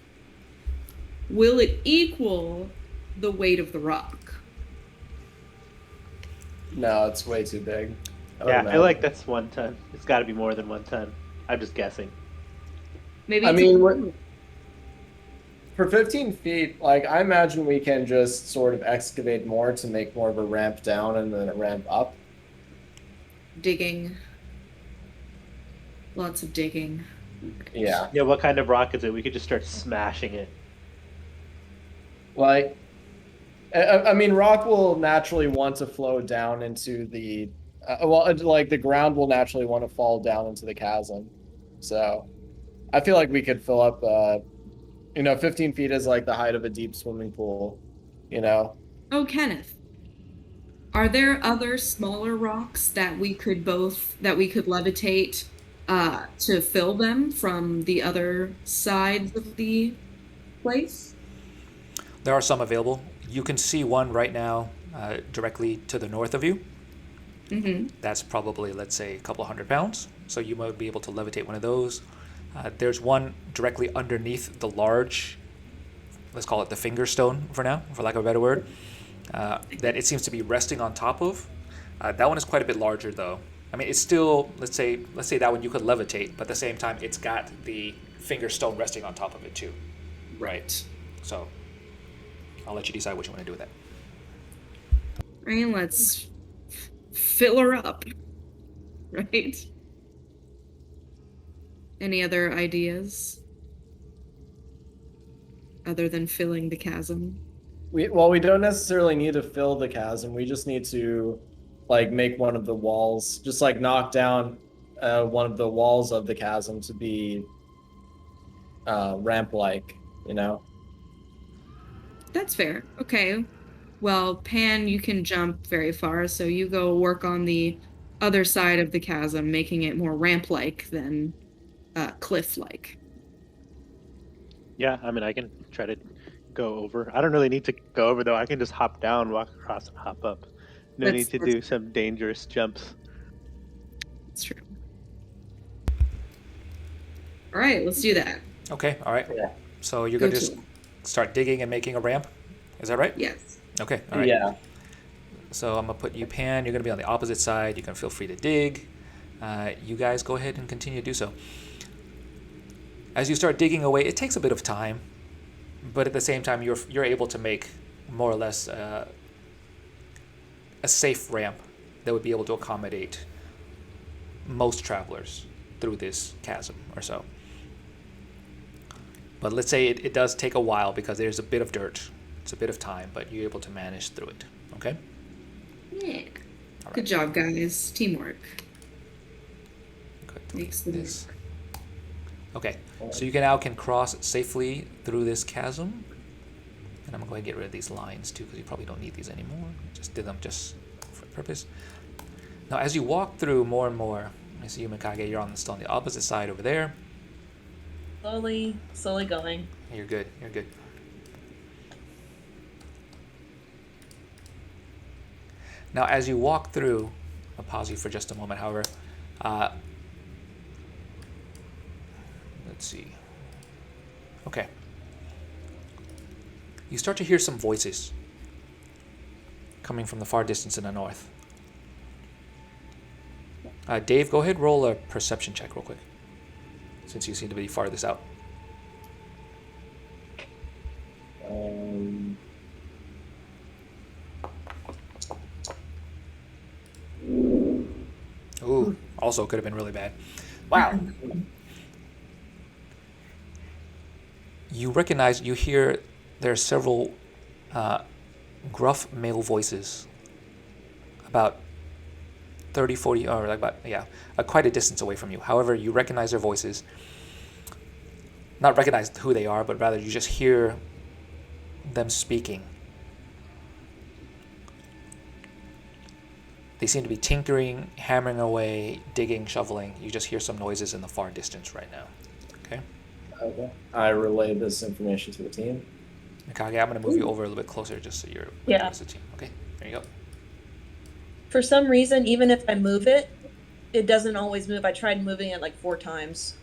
will it equal the weight of the rock? No, it's way too big. Yeah, I feel like that's 1 ton. It's got to be more than 1 ton. I'm just guessing. Maybe I it's mean, for 15 feet, I imagine we can just sort of excavate more to make more of a ramp down and then a ramp up. digging. Lots of digging. Yeah. Yeah, what kind of rock is it? We could just start smashing it. Like, I mean, rock will naturally want to flow down into the, like the ground will naturally want to fall down into the chasm. So I feel like we could fill up, 15 feet is like the height of a deep swimming pool, you know? Oh, Kenneth, are there other smaller rocks that we could levitate to fill them from the other sides of the place? There are some available. You can see one right now directly to the north of you. Mm-hmm. That's probably, let's say, a couple 100 pounds. So you might be able to levitate one of those. There's one directly underneath the large, let's call it the finger stone for now, for lack of a better word, that it seems to be resting on top of. That one is quite a bit larger, though. I mean, it's still, let's say that one you could levitate, but at the same time, it's got the finger stone resting on top of it too. Right. So I'll let you decide what you want to do with that. Right, let's fill her up. Right? Any other ideas? Other than filling the chasm? We don't necessarily need to fill the chasm. We just need to, like, make one of the walls, just like knock down one of the walls of the chasm to be ramp-like, you know? That's fair. Okay. Well, Pan, you can jump very far, so you go work on the other side of the chasm, making it more ramp-like than cliff-like. Yeah, I mean, I can try to go over. I don't really need to go over, though. I can just hop down, walk across, and hop up. No need to do some dangerous jumps. That's true. All right, let's do that. Okay, all right. Yeah. So you're going to just start digging and making a ramp? Is that right? Yes. Okay, all right. Yeah. So I'm going to put you, Pan. You're going to be on the opposite side. You can feel free to dig. You guys go ahead and continue to do so. As you start digging away, it takes a bit of time, but at the same time, you're able to make more or less a safe ramp that would be able to accommodate most travelers through this chasm or so. But let's say it does take a while because there's a bit of dirt. It's a bit of time, but you're able to manage through it. Okay? Yeah. Good job, guys. Teamwork. Good. Makes the This. Okay, so you now can cross safely through this chasm. And I'm going to go ahead and get rid of these lines too, because you probably don't need these anymore. Just did them just for purpose. Now, as you walk through more and more, I see you, Mikage, you're still on the opposite side over there. Slowly going. You're good, you're good. Now, as you walk through, I'll pause you for just a moment, however. Let's see. Okay. You start to hear some voices coming from the far distance in the north. Dave, go ahead and roll a perception check real quick, since you seem to be farthest out. Ooh, also could have been really bad. Wow. You hear there are several gruff male voices about 30, 40, or like about, quite a distance away from you. However, you recognize their voices. Not recognize who they are, but rather you just hear them speaking. They seem to be tinkering, hammering away, digging, shoveling. You just hear some noises in the far distance right now. Okay? Okay. I relay this information to the team. Mikage, I'm going to move you over a little bit closer just so you're with the team. Okay, there you go. For some reason, even if I move it, it doesn't always move. I tried moving it like 4 times.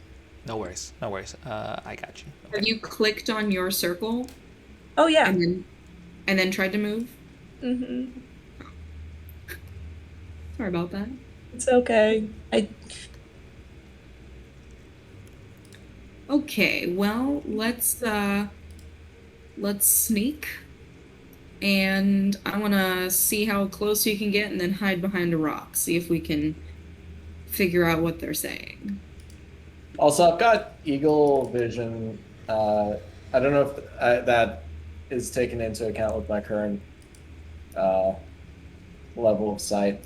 No worries, no worries. I got you. Okay. Have you clicked on your circle? Oh, yeah. And then tried to move? Mm-hmm. Sorry about that. It's okay. Okay, well, let's sneak. And I want to see how close you can get and then hide behind a rock. See if we can figure out what they're saying. Also, I've got eagle vision. I don't know if that is taken into account with my current level of sight.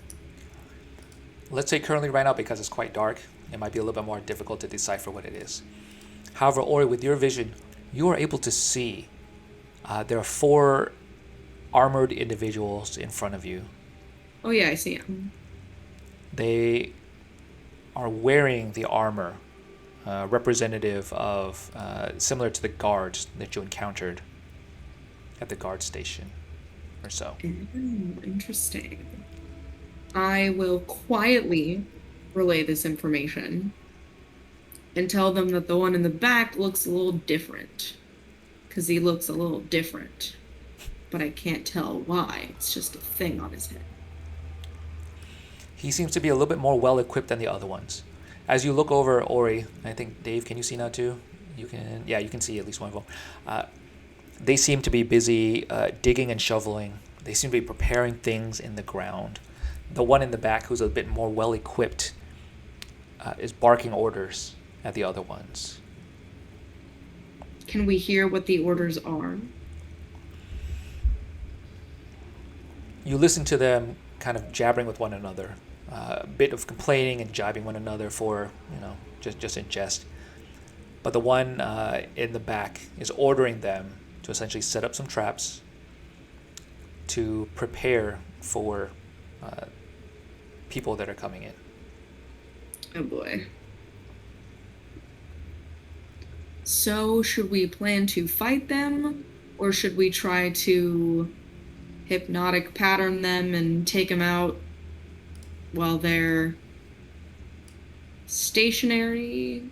Let's say currently right now, because it's quite dark, it might be a little bit more difficult to decipher what it is. However, Ori, with your vision, you are able to see there are 4 armored individuals in front of you. Oh yeah, I see him. They are wearing the armor representative of, similar to the guards that you encountered at the guard station or so. Interesting. I will quietly relay this information and tell them that the one in the back looks a little different. Because he looks a little different. But I can't tell why. It's just a thing on his head. He seems to be a little bit more well equipped than the other ones. As you look over Ori, I think Dave, can you see now too? You can see at least one of them. They seem to be busy digging and shoveling. They seem to be preparing things in the ground. The one in the back, who's a bit more well equipped, is barking orders at the other ones. Can we hear what the orders are? You listen to them kind of jabbering with one another, a bit of complaining and jibing one another for, just in jest. But the one in the back is ordering them to essentially set up some traps to prepare for people that are coming in. Oh boy. So, should we plan to fight them, or should we try to hypnotic pattern them and take them out while they're stationary?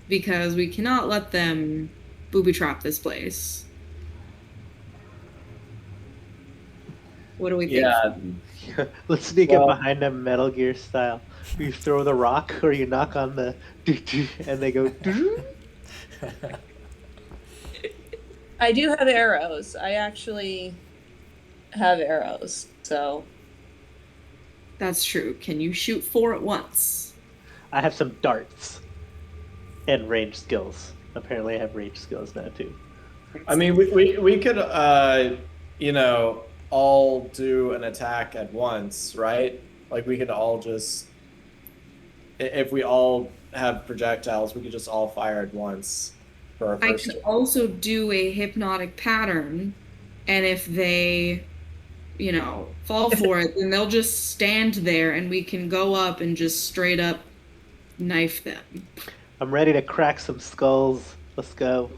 Because we cannot let them booby trap this place. What do we think? Yeah. Let's sneak up behind them Metal Gear style. You throw the rock or you knock on the and they go. I do have arrows. I actually have arrows, so. That's true. Can you shoot 4 at once? I have some darts and range skills. Apparently, I have range skills now too. I mean, we could all do an attack at once, right? Like we could all just, if we all have projectiles, we could just all fire at once for our I first. could also do a hypnotic pattern, and if they, fall for it, then they'll just stand there and we can go up and just straight up knife them. I'm ready to crack some skulls. Let's go.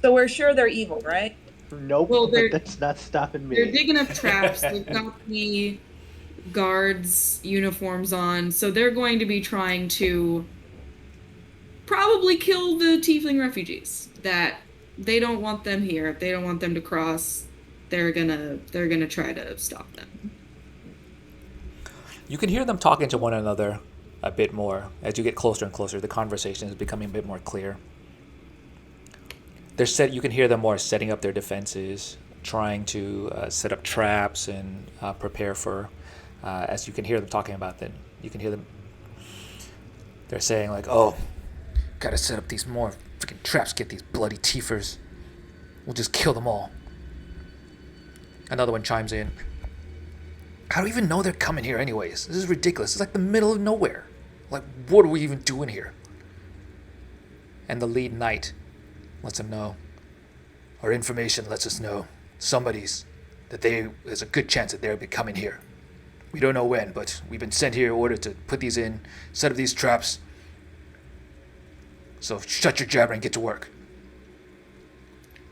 So we're sure they're evil, right? Nope, Well, but that's not stopping me. They're digging up traps. They've got the guards' uniforms on, so they're going to be trying to probably kill the Tiefling refugees. That they don't want them here. They don't want them to cross. They're gonna try to stop them. You can hear them talking to one another a bit more as you get closer and closer. The conversation is becoming a bit more clear. You can hear them more setting up their defenses, trying to set up traps and prepare for. As you can hear them talking about that, you can hear them. They're saying like, "Oh, gotta set up these more freaking traps. Get these bloody tiefers. We'll just kill them all." Another one chimes in. "How do we even know they're coming here anyways? This is ridiculous. It's like the middle of nowhere. Like, what are we even doing here?" And the lead knight lets him know. "Our information lets us know there's a good chance that they'll be coming here. We don't know when, but we've been sent here in order to put these in, set up these traps. So shut your jabber and get to work."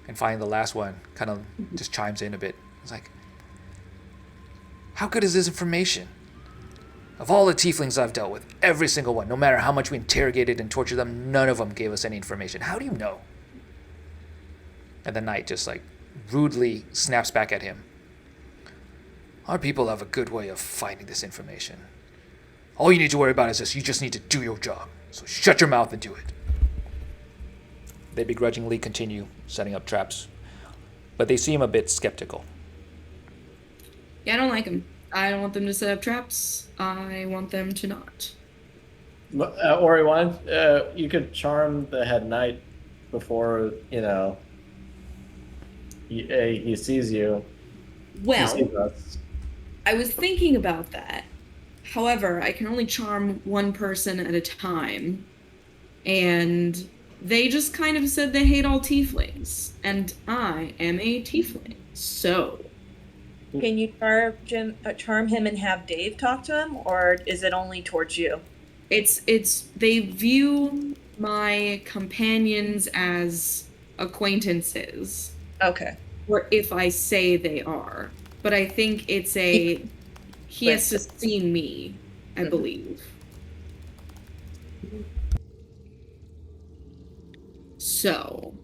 And finally, the last one kind of just chimes in a bit. It's like, "How good is this information? Of all the tieflings I've dealt with, every single one, no matter how much we interrogated and tortured them, none of them gave us any information. How do you know?" And the knight just like rudely snaps back at him. "Our people have a good way of finding this information. All you need to worry about is you just need to do your job. So shut your mouth and do it." They begrudgingly continue setting up traps, but they seem a bit skeptical. Yeah, I don't like them. I don't want them to set up traps. I want them to not. Ori, why don't, you could charm the head knight before he sees you. He sees Well, us. I was thinking about that. However, I can only charm one person at a time. And they just kind of said they hate all tieflings. And I am a tiefling. So, Can you charm him and have Dave talk to him, or is it only towards you? it's they view my companions as acquaintances. Okay. Or if I say they are. But I think it's he has to see me, I believe. So,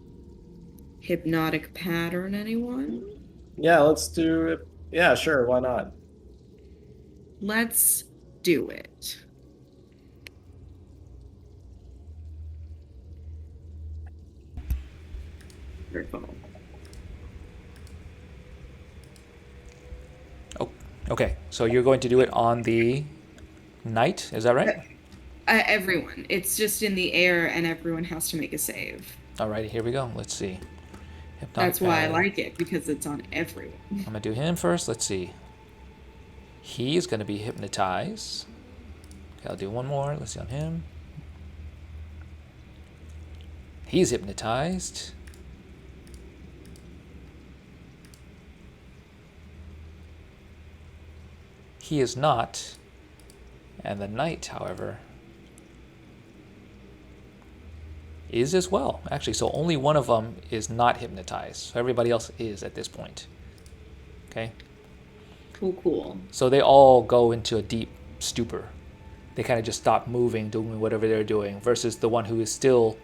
hypnotic pattern, anyone? Yeah, let's do it. Yeah, sure. Why not? Let's do it. Oh, okay. So you're going to do it on the knight, is that right? Everyone. It's just in the air, and everyone has to make a save. Alrighty, here we go. Let's see. Hypnotic That's why I pattern. like it, because it's on everyone. I'm gonna do him first. Let's see. He's gonna be hypnotized. Okay, I'll do one more. Let's see on him. He's hypnotized. He is not. And the knight, however, is as well. Actually, so only one of them is not hypnotized. So everybody else is at this point. Okay? Cool. So they all go into a deep stupor. They kind of just stop moving, doing whatever they're doing, versus the one who is still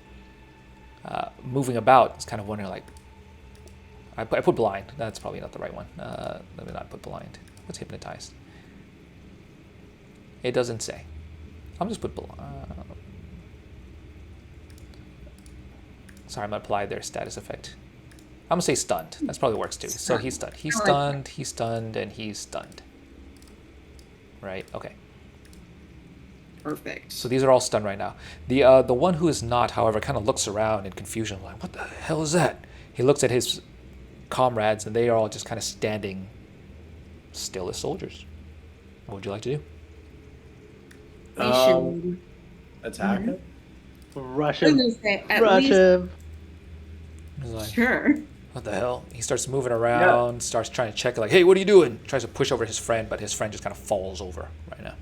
moving about is kind of wondering, like, I put blind. That's probably not the right one. Let me not put blind. What's hypnotized? It doesn't say. I'll just put blind. Sorry, I'm going to apply their status effect. I'm going to say stunned. That's probably works too. So he's stunned. He's stunned, he's stunned, and he's stunned. Right? Okay. Perfect. So these are all stunned right now. The one who is not, however, kind of looks around in confusion, like, what the hell is that? He looks at his comrades, and they are all just kind of standing still as soldiers. What would you like to do? We should Attack him? Rush I was him. gonna say, at Rush least, him. He's like, sure. what the hell? He starts moving around, starts trying to check, like, hey, what are you doing? Tries to push over his friend, but his friend just kind of falls over right now.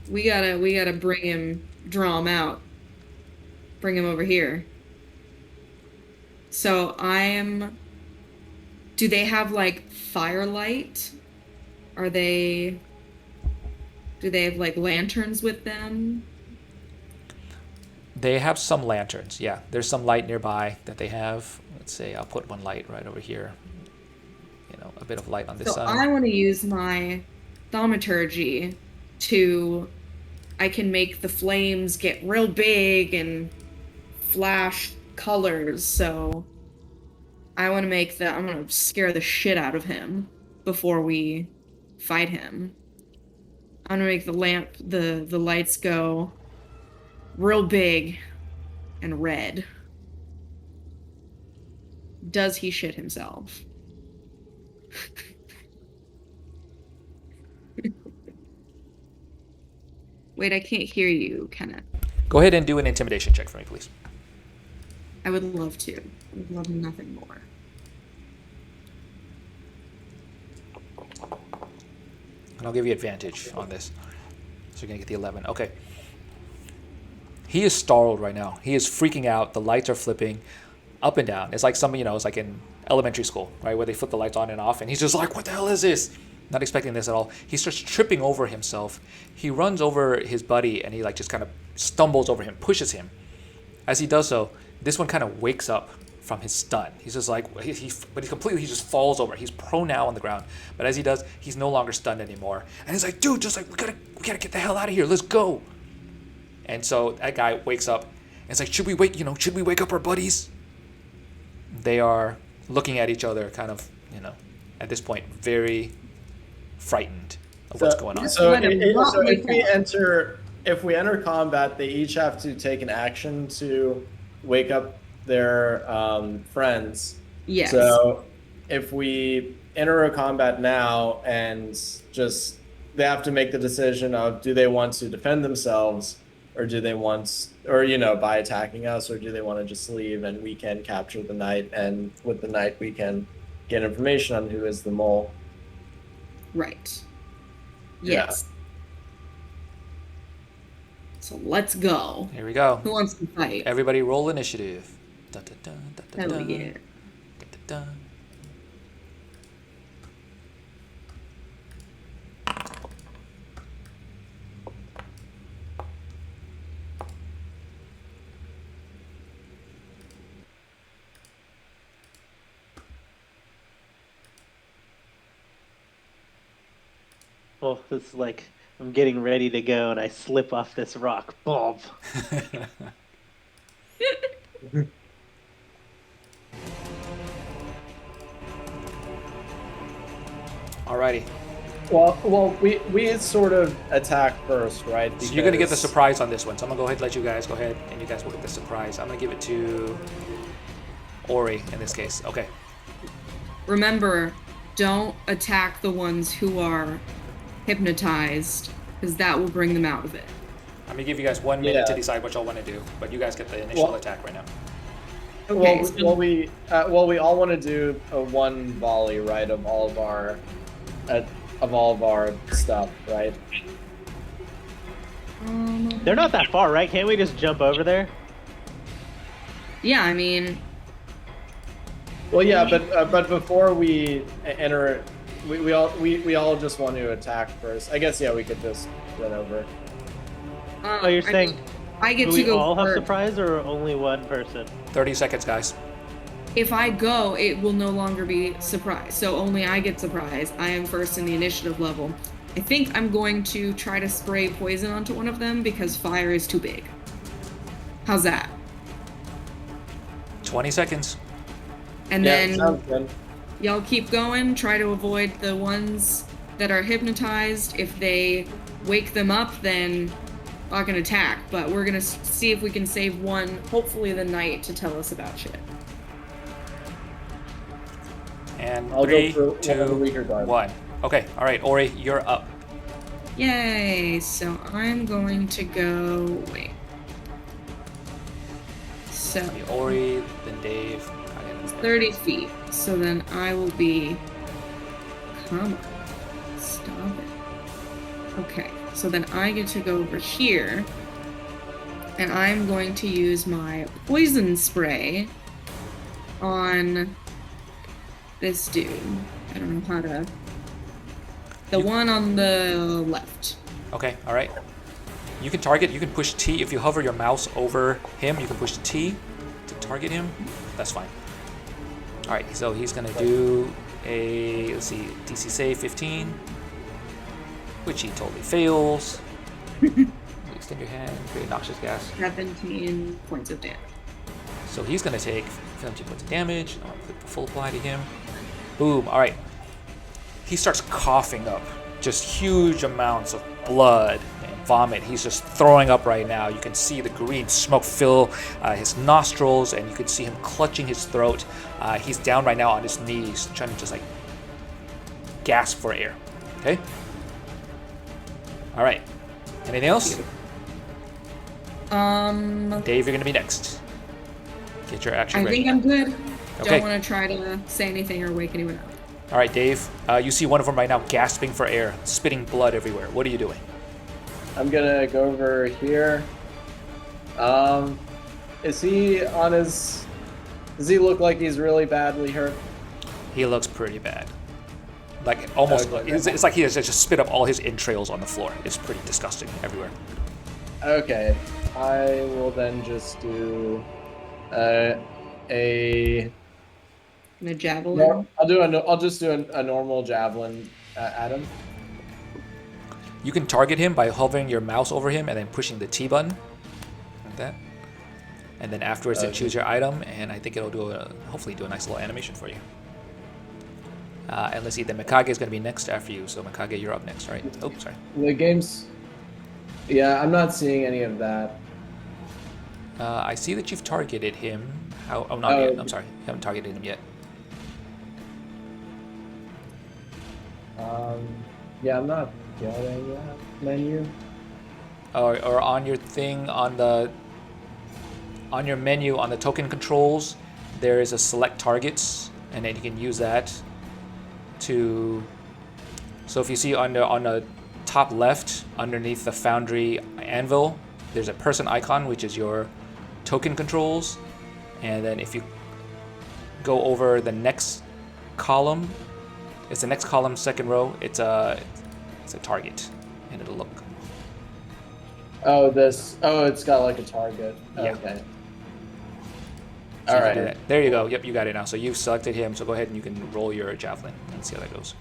We gotta bring him, draw him out. Bring him over here. So do they have like firelight? Do they have like lanterns with them? They have some lanterns, yeah. There's some light nearby that they have. Let's say I'll put one light right over here. You know, a bit of light on this side. I want to use my thaumaturgy I can make the flames get real big and flash colors, so I'm gonna scare the shit out of him before we fight him. I'm gonna make the lights go real big and red. Does he shit himself? Wait, I can't hear you, Kenneth. Go ahead and do an intimidation check for me, please. I would love to. I would love nothing more. And I'll give you advantage on this. So you're going to get the 11. Okay. He is startled right now. He is freaking out. The lights are flipping up and down. It's like it's like in elementary school, right, where they flip the lights on and off, and he's just like, what the hell is this? Not expecting this at all. He starts tripping over himself. He runs over his buddy, and he like just kind of stumbles over him, pushes him. As he does so, this one kind of wakes up from his stun. He's just like, he just falls over. He's prone now on the ground. But as he does, he's no longer stunned anymore. And he's like, dude, just like, we gotta get the hell out of here. Let's go. And so that guy wakes up, and it's like, should we wake up our buddies? They are looking at each other, kind of, at this point, very frightened of what's going on. So if we enter if we enter combat, they each have to take an action to wake up their friends. Yes. So if we enter a combat now and just they have to make the decision of do they want to defend themselves or do they want by attacking us, or do they want to just leave and we can capture the knight, and with the knight we can get information on who is the mole. Right. Yeah. Yes. So let's go. Here we go. Who wants to fight? Everybody roll initiative. Dun, dun, dun, dun, dun, Hell dun. yeah. Dun, dun, dun. Well, it's like I'm getting ready to go and I slip off this rock. Boom. Alrighty. Well, we sort of attack first, right? So you're gonna get the Because- surprise on this one. So I'm gonna go ahead and let you guys go ahead, and you guys will get the surprise. I'm gonna give it to Ori in this case. Okay. Remember, don't attack the ones who are hypnotized, because that will bring them out of it. I'm gonna give you guys 1 minute to Yeah. decide what y'all want to do, but you guys get the initial Well- attack right now. Okay. we all want to do a one volley, right, of all of our stuff, right? They're not that far, right? Can't we just jump over there? Yeah, I mean, Well, yeah, but before we enter, we all just want to attack first. I guess we could just run over. Oh, you're saying I get do to we go all have first. surprise or only one person? 30 seconds, guys. If I go, it will no longer be surprise. So only I get surprise. I am first in the initiative level. I think I'm going to try to spray poison onto one of them because fire is too big. How's that? 20 seconds. And Yeah, then sounds good. y'all keep going. Try to avoid the ones that are hypnotized. If they wake them up, then I can attack. But we're gonna see if we can save one, hopefully the knight, to tell us about shit. And I'll go 3, for one of the 2, weaker guards. 1. Okay, alright, Ori, you're up. Yay! So I'm going to go. Wait. So Be Ori, then Dave. 30 feet. So then I will be. Come on. Stop it. Okay. So then I get to go over here. And I'm going to use my poison spray on this dude. I don't know how to. The one on the left. Okay, alright. You can target, you can push T. If you hover your mouse over him, you can push T to target him. That's fine. Alright, so he's gonna do a, let's see, DC save 15, which he totally fails. Extend your hand, create noxious gas. 17 points of damage. So he's gonna take 17 points of damage. I'll click the full apply to him. Boom, alright. He starts coughing up just huge amounts of blood and vomit. He's just throwing up right now. You can see the green smoke fill his nostrils, and you can see him clutching his throat. He's down right now on his knees, trying to just like gasp for air. Okay? Alright. Anything else? Dave, you're gonna be next. Get your action I ready. think I'm good. Okay. Don't want to try to say anything or wake anyone up. All right, Dave. You see one of them right now gasping for air, spitting blood everywhere. What are you doing? I'm gonna go over here. Is he on his? Does he look like he's really badly hurt? He looks pretty bad. Like almost, Okay. it's like he has just spit up all his entrails on the floor. It's pretty disgusting everywhere. Okay, I will then just do a. And a javelin. No, I'll just do a normal javelin at him. You can target him by hovering your mouse over him and then pushing the T button, like that. And then afterwards, then Okay. choose your item, and I think it'll hopefully do a nice little animation for you. And let's see, then Mikage is going to be next after you. So Mikage, you're up next, right? Oh, sorry. The game's Yeah, I'm not seeing any of that. I see that you've targeted him. How? Oh, not yet. I'm sorry. You haven't targeted him yet. Yeah, I'm not getting that menu. Or on your thing on your menu on the token controls, there is a select targets, and then you can use that to. So if you see on the top left underneath the Foundry anvil, there's a person icon which is your token controls, and then if you go over the next column, it's the next column, second row. It's a target, and it'll look. Oh, this. Oh, it's got like a target. Yeah. Okay. So All you can do right. that. There you go. Yep, you got it now. So you've selected him. So go ahead and you can roll your javelin and see how that goes.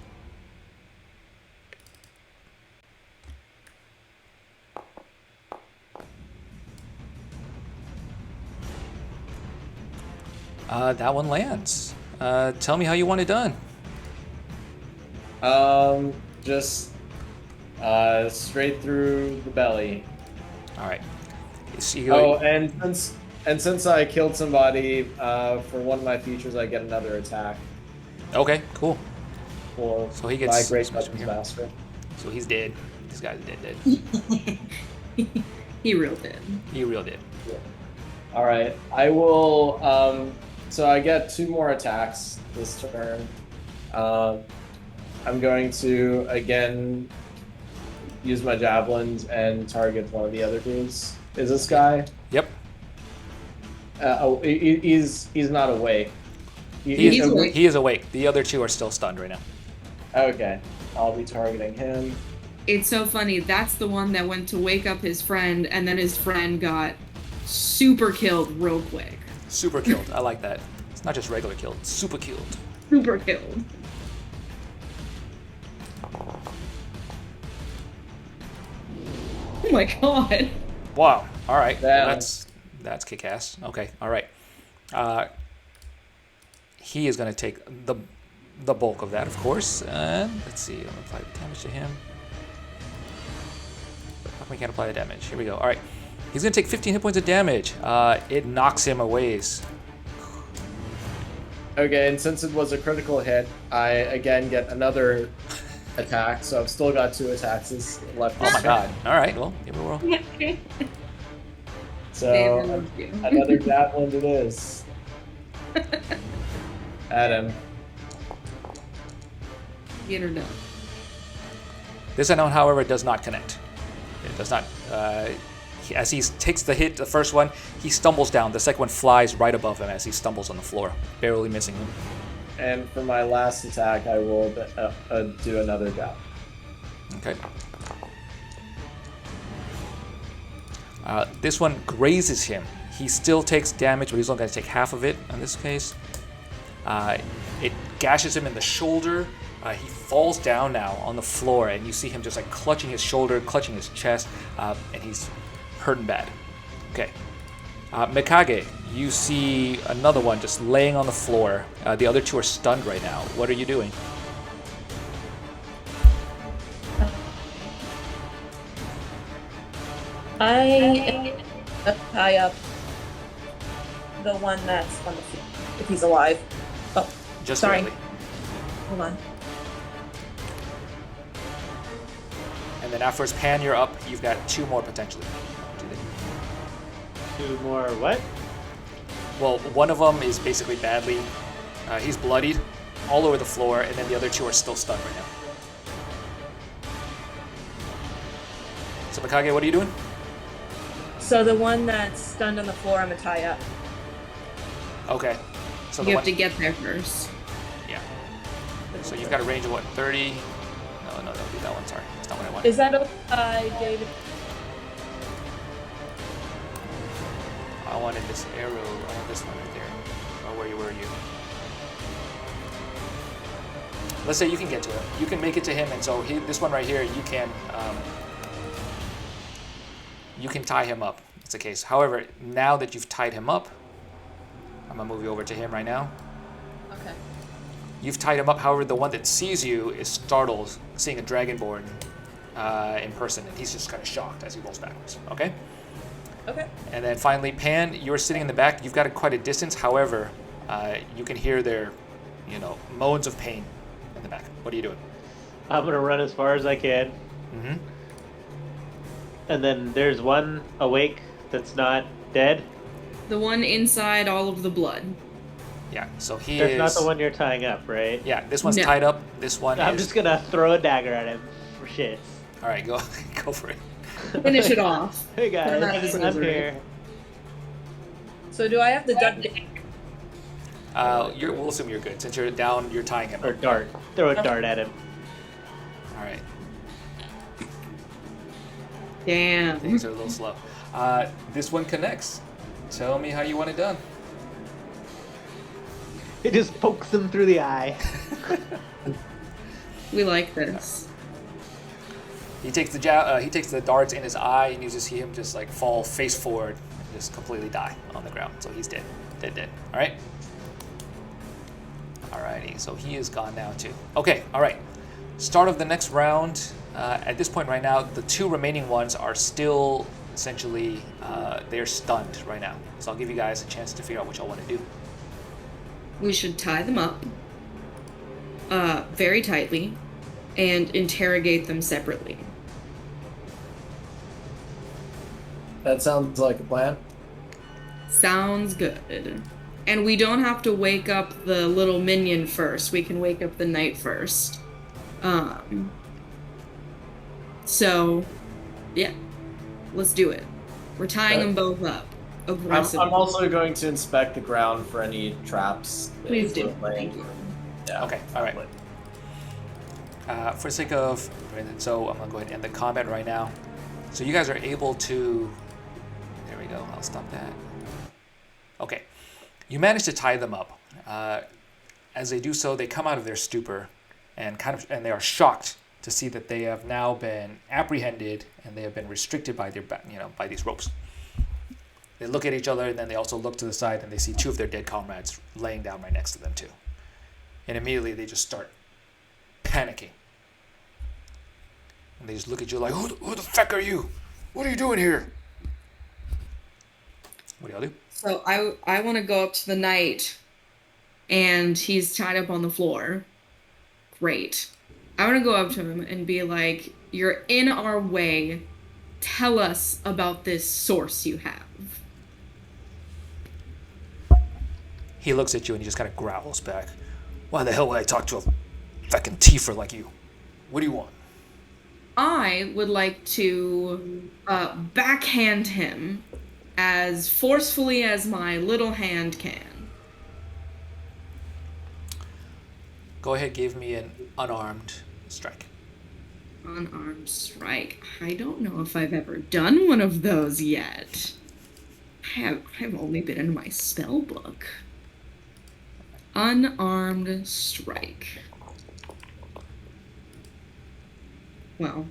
That one lands. Tell me how you want it done. Just straight through the belly. All right. Oh, and since I killed somebody, for one of my features, I get another attack. Okay, cool. For So he gets my great smashed weapons here. master. So he's dead. This guy's dead. He real did. He real dead. Yeah. All right, I will. So I get 2 more attacks this turn. I'm going to again use my javelins and target one of the other dudes. Is this guy? Yep. He's not awake. He He's awake. is awake. The other 2 are still stunned right now. Okay, I'll be targeting him. It's so funny. That's the one that went to wake up his friend, and then his friend got super killed real quick. Super killed. I like that. It's not just regular killed. It's super killed. Super killed. Oh my god. Wow. All right. Damn. Well, that's kick-ass. Okay. All right. He is going to take the bulk of that, of course. And let's see. I'm going to apply the damage to him. How come we can't apply the damage? Here we go. All right. He's going to take 15 hit points of damage. It knocks him away. Okay, and since it was a critical hit, I again get another attack, so I've still got 2 attacks left. Oh my god. All right. Well, here we roll. So another javelin it is. At him. Get her done. This unknown, however, does not connect. It does not. As he takes the hit, the first one, he stumbles down. The second one flies right above him as he stumbles on the floor, barely missing him. And for my last attack, I will do another jab. Okay. This one grazes him. He still takes damage, but he's only going to take half of it in this case. It gashes him in the shoulder. He falls down now on the floor, and you see him just like clutching his shoulder, clutching his chest, and he's hurting bad. Okay. Mikage, you see another one just laying on the floor. The other 2 are stunned right now. What are you doing? I tie up the one that's on the field, if he's alive. Oh, Just sorry. barely. Hold on. And then afterwards, Pan, you're up. You've got 2 more potentially. 2 more what? Well, one of them is basically badly. He's bloodied all over the floor, and then the other 2 are still stunned right now. So Mikage, what are you doing? So the one that's stunned on the floor, I'm gonna tie up. Okay. So the You one, have to get there first. yeah. So you've got a range of what, 30? No, that'll be that one. Sorry, that's not what I want. Is that David? I wanted this arrow. I want this one right there. Oh, where were you? Let's say you can get to him. You can make it to him, and so this one right here, you can tie him up. It's the case. However, now that you've tied him up, I'm gonna move you over to him right now. Okay. You've tied him up. However, the one that sees you is startled, seeing a Dragonborn in person, and he's just kind of shocked as he rolls backwards. Okay. Okay. And then finally, Pan, you're sitting in the back. You've got quite a distance. However, you can hear their, moans of pain in the back. What are you doing? I'm gonna run as far as I can. Mm-hmm. And then there's one awake that's not dead. The one inside all of the blood. Yeah. So That's not the one you're tying up, right? Yeah. This one's No. tied up. This one. I'm just gonna throw a dagger at him for shits. All right. Go for it. Finish it off. Hey Put him out of his guys, I'm misery. here. So do I have to duck? We'll assume you're good since you're down. You're tying him. Or up. dart. Throw a dart at him. All right. Damn. Things are a little slow. This one connects. Tell me how you want it done. It just pokes him through the eye. We like this. He takes the darts in his eye, and you just see him just like fall face forward and just completely die on the ground. So he's dead. Dead. All right. Alrighty. So he is gone now too. Okay. All right. Start of the next round. At this point right now, the two remaining ones are still essentially they're stunned right now. So I'll give you guys a chance to figure out what y'all want to do. We should tie them up very tightly and interrogate them separately. That sounds like a plan. Sounds good. And we don't have to wake up the little minion first. We can wake up the knight first. So, yeah. Let's do it. We're tying them both up. Aggressively. I'm also going to inspect the ground for any traps. that Please we're do. laying. Thank you. Yeah. Okay. All right. For the sake of, so I'm gonna go ahead and end the combat right now. So you guys are able to. There we go. I'll stop that. Okay. You manage to tie them up. As they do so, they come out of their stupor, and they are shocked to see that they have now been apprehended and they have been restricted by by these ropes. They look at each other, and then they also look to the side, and they see two of their dead comrades laying down right next to them too. And immediately they just start panicking. And they just look at you like, who the fuck are you? What are you doing here? What do y'all do? So I want to go up to the knight, and he's tied up on the floor. Great. I want to go up to him and be like, "You're in our way. Tell us about this source you have." He looks at you and he just kind of growls back. Why the hell would I talk to a fucking tiefling like you? What do you want? I would like to backhand him as forcefully as my little hand can. Go ahead, give me an unarmed strike. Unarmed strike. I don't know if I've ever done one of those yet. I've only been in my spell book. Unarmed strike. Well,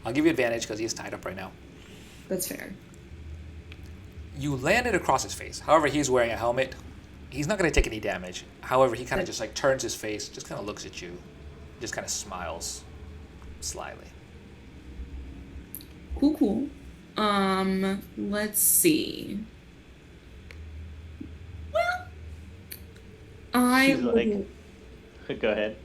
I'll give you advantage because he is tied up right now. that's fair. You landed across his face. However, he's wearing a helmet. He's not going to take any damage. However, he kind of just like turns his face, just kind of looks at you, just kind of smiles slyly. Cool. Let's see. Well, She's like, go ahead.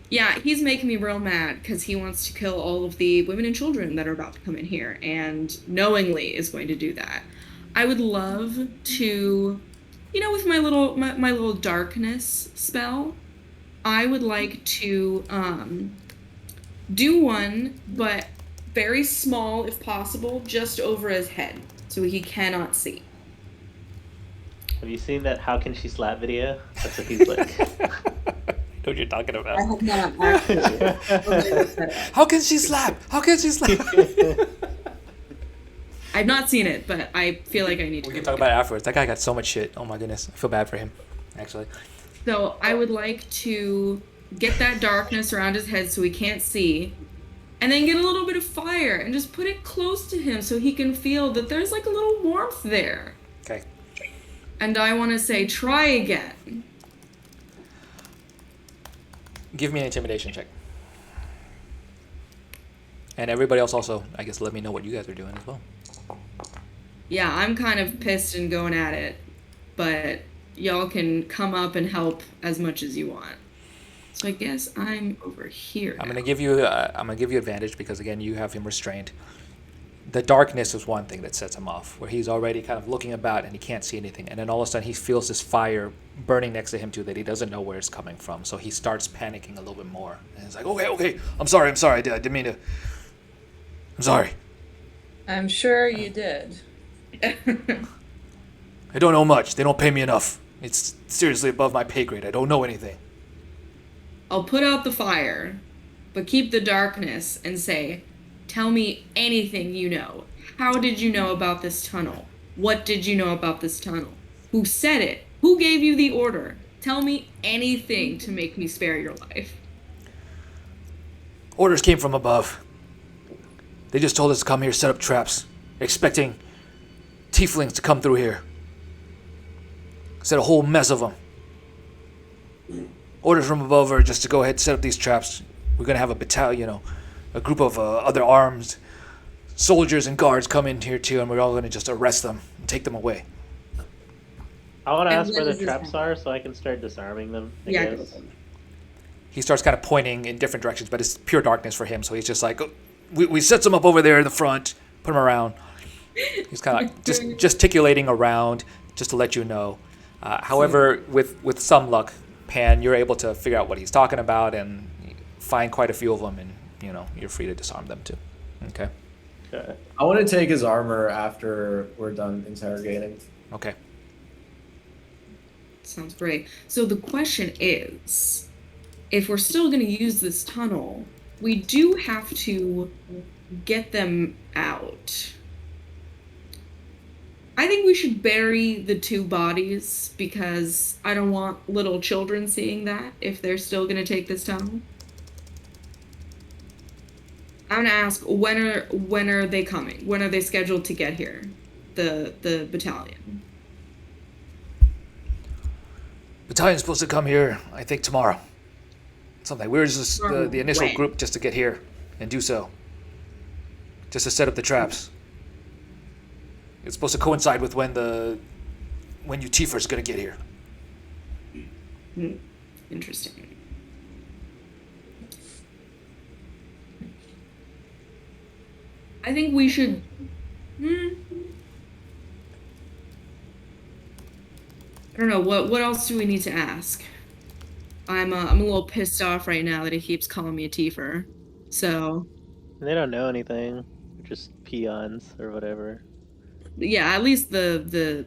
Yeah, he's making me real mad because he wants to kill all of the women and children that are about to come in here, and knowingly is going to do that. I would love to, with my little darkness spell, I would like to do one, but very small if possible, just over his head, so he cannot see. Have you seen that How Can She Slap video? That's what he's like. Know what you're talking about. I have not actually. How can she slap? How can she slap? I've not seen it, but I feel like I need to. We go can talk look about it at afterwards. That guy got so much shit. Oh my goodness. I feel bad for him, actually. So I would like to get that darkness around his head so he can't see, and then get a little bit of fire and just put it close to him so he can feel that there's like a little warmth there. Okay. And I want to say, try again. Give me an intimidation check. And everybody else also, I guess, let me know what you guys are doing as well. Yeah, I'm kind of pissed and going at it, but y'all can come up and help as much as you want. So I guess I'm over here. I'm gonna give you advantage because again you have him restrained. The darkness is one thing that sets him off, where he's already kind of looking about and he can't see anything, and then all of a sudden he feels this fire burning next to him too that he doesn't know where it's coming from. So he starts panicking a little bit more, and he's like, "Okay, I'm sorry, I didn't mean to. I'm sorry. I'm sure you did. I don't know much. They don't pay me enough. It's seriously above my pay grade. I don't know anything." I'll put out the fire, but keep the darkness and say, tell me anything you know. How did you know about this tunnel? What did you know about this tunnel? Who said it? Who gave you the order? Tell me anything to make me spare your life. Orders came from above. They just told us to come here, set up traps, expecting tieflings to come through here. Set a whole mess of them. Orders from above are just to go ahead and set up these traps. We're going to have a battalion, a group of other armed soldiers and guards come in here too, and we're all going to just arrest them and take them away. I want to And ask where when the does this traps happen? are so I can start disarming them. I Yeah, guess. He starts kind of pointing in different directions, but it's pure darkness for him, so he's just like, "Oh, we set some up over there in the front, put them around." He's kind of like just gesticulating around just to let you know. However, with some luck, Pan, you're able to figure out what he's talking about and find quite a few of them, and you're free to disarm them too. Okay. Okay. I want to take his armor after we're done interrogating. Okay. Sounds great. So the question is, if we're still going to use this tunnel, we do have to get them out. I think we should bury the 2 bodies because I don't want little children seeing that if they're still going to take this tunnel. I'm going to ask, when are they coming? When are they scheduled to get here? The battalion. Battalion's supposed to come here, I think, tomorrow. Something. We were just the initial When? group just to get here and do so. Just to set up the traps. It's supposed to coincide with when you Tiefers gonna get here. Interesting. I think we should. I don't know. What else do we need to ask? I'm a little pissed off right now that he keeps calling me a Tiefer. So They don't know anything. They're just peons or whatever. yeah, at least the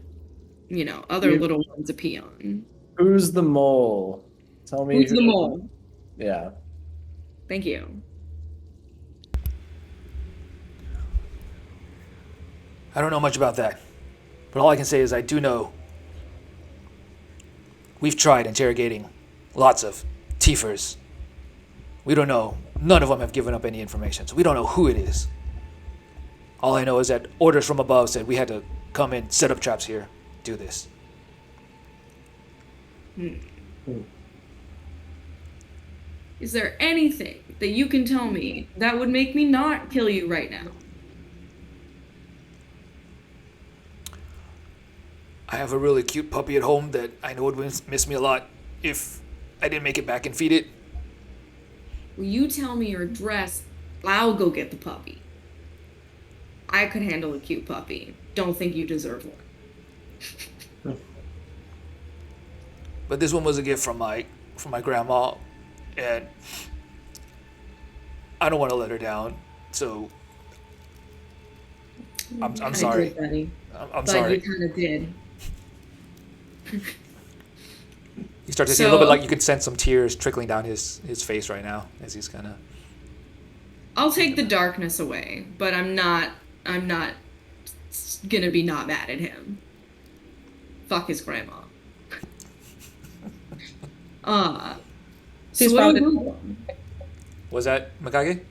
other You- little one's a peon. Who's the mole? Tell me. Who's the mole? Yeah. Thank you. I don't know much about that, but all I can say is I do know we've tried interrogating lots of Tiefers. We don't know. None of them have given up any information, so we don't know who it is. All I know is that orders from above said we had to come in, set up traps here, do this. Is there anything that you can tell me that would make me not kill you right now? I have a really cute puppy at home that I know would miss me a lot if I didn't make it back and feed it. Will you tell me your address? I'll go get the puppy. I could handle a cute puppy. Don't think you deserve one. But this one was a gift from my grandma, and I don't want to let her down. So I'm I sorry. did, buddy. I'm But sorry. you kind of did. You start to see a little bit So- like you could sense some tears trickling down his face right now as he's kind of. I'll take the darkness away, but I'm not gonna be not mad at him. Fuck his grandma. She's So what do we probably- do? Was that Mikage?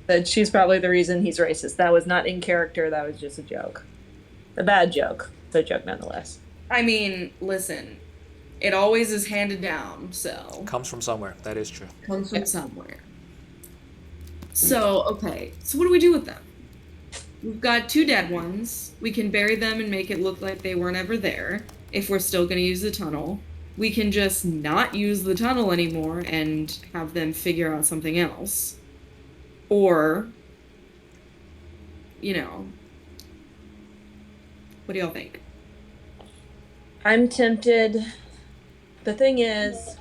That she's probably the reason he's racist. That was not in character. That was just a joke. A bad joke, but a joke nonetheless. I mean, listen, it always is handed down, so Comes from somewhere. That is true. comes from somewhere. So, okay. So what do we do with them? We've got 2 dead ones. We can bury them and make it look like they weren't ever there if we're still going to use the tunnel. We can just not use the tunnel anymore and have them figure out something else. Or, you know, what do y'all think? I'm tempted. The thing is,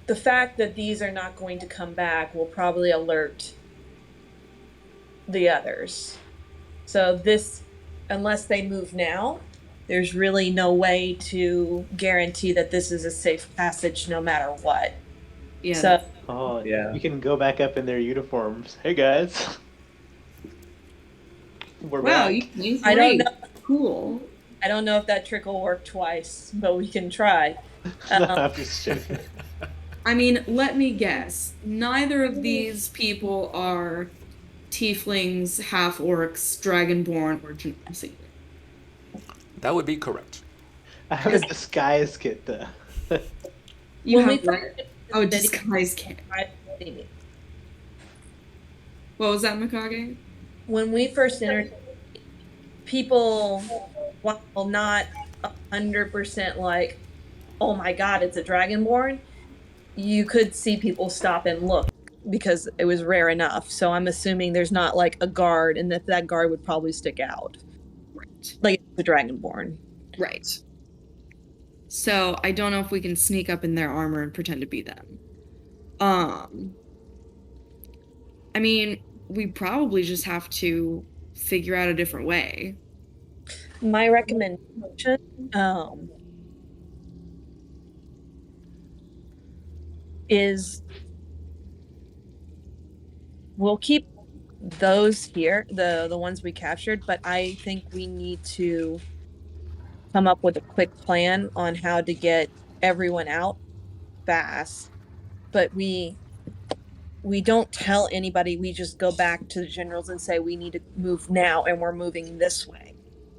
the fact that these are not going to come back will probably alert the others. So this, unless they move now, there's really no way to guarantee that this is a safe passage no matter what. Yeah. So Oh, Yeah. we can go back up in their uniforms. Hey, guys. We're wow, back. you can I don't know. Cool. I don't know if that trick will work twice, but we can try. No, I'm just joking. I mean, let me guess. Neither of these people are tieflings, half-orcs, dragonborn, or Genassi. That would be correct. I have a disguise kit, though. You When have we what? first- Oh, disguise kit. What was that, Mikage? When we first entered, people, while not 100% like, oh my god, it's a dragonborn, you could see people stop and look because it was rare enough. So I'm assuming there's not like a guard, and that guard would probably stick out. Right. Like the dragonborn. Right. So I don't know if we can sneak up in their armor and pretend to be them. I mean, we probably just have to figure out a different way. My recommendation, is we'll keep those here, the ones we captured, but I think we need to come up with a quick plan on how to get everyone out fast. But we don't tell anybody. We just go back to the generals and say we need to move now, and we're moving this way.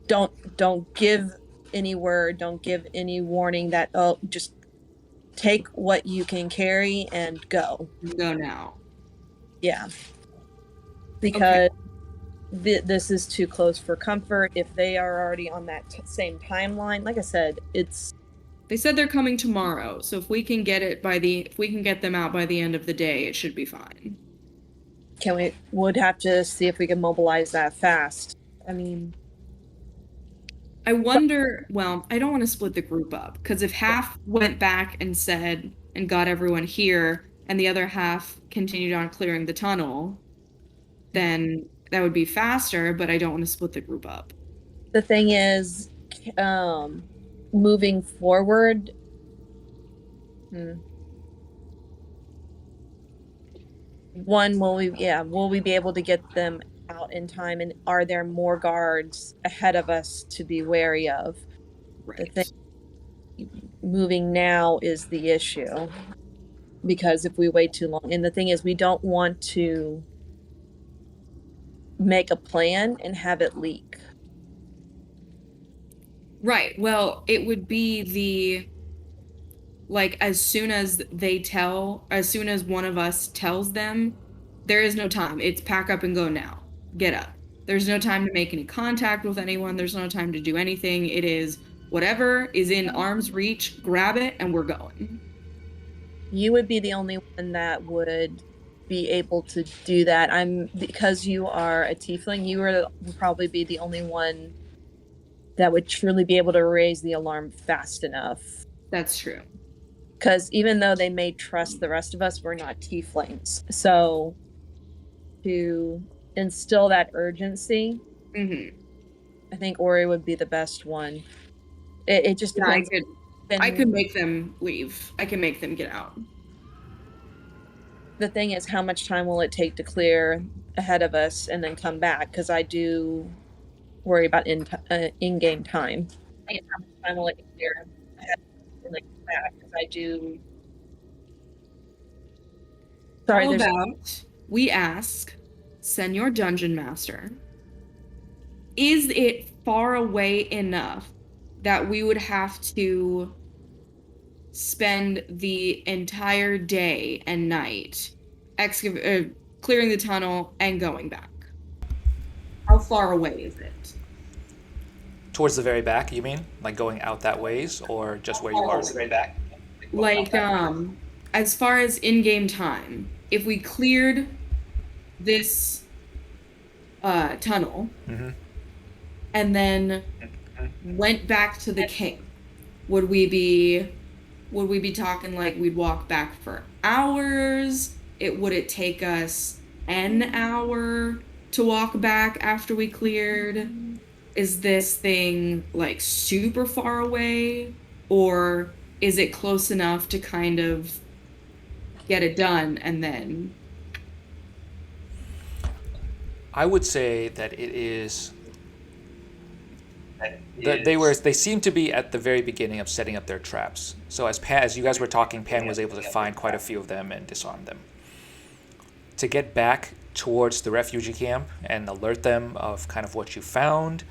Don't give any word. Don't give any warning that just take what you can carry and go. Go now. Yeah, because this is too close for comfort. If they are already on that same timeline, like I said, They said they're coming tomorrow, so if we can get them out by the end of the day, it should be fine. would have to see if we can mobilize that fast. I mean, I wonder, well, I don't want to split the group up, because if half went back and said and got everyone here, and the other half continued on clearing the tunnel, then that would be faster, but I don't want to split the group up. the thing is, moving forward, one, will we be able to get them out in time, and are there more guards ahead of us to be wary of? Right. The thing, moving now is the issue, because if we wait too long, and the thing is, we don't want to make a plan and have it leak. Right. Well, it would be as soon as one of us tells them, there is no time. It's pack up and go now. Get up. There's no time to make any contact with anyone. There's no time to do anything. It is whatever is in arm's reach, grab it, and we're going. You would be the only one that would be able to do that. Because you are a tiefling, you would probably be the only one that would truly be able to raise the alarm fast enough. That's true. Because even though they may trust the rest of us, we're not tieflings. So to instill that urgency, I think Ori would be the best one. It just depends. I could make them leave. I can make them get out. The thing is, how much time will it take to clear ahead of us and then come back? Because I do worry about in-game time. How much time will it clear ahead and then come back? Because I do. Sorry, How about we ask Senor Dungeon Master, is it far away enough that we would have to spend the entire day and night clearing the tunnel and going back? How far away is it? Towards the very back, you mean? Like going out that ways, or just where you are? Like, as far as in-game time, if we cleared this tunnel and then went back to the camp, would we be talking like we'd walk back for hours? Would it take us an hour to walk back after we cleared? Is this thing like super far away, or is it close enough to kind of get it done and then? I would say that it is. They seem to be at the very beginning of setting up their traps. So as you guys were talking, Pan was able to find quite a few of them and disarm them. To get back towards the refugee camp and alert them of kind of what you found,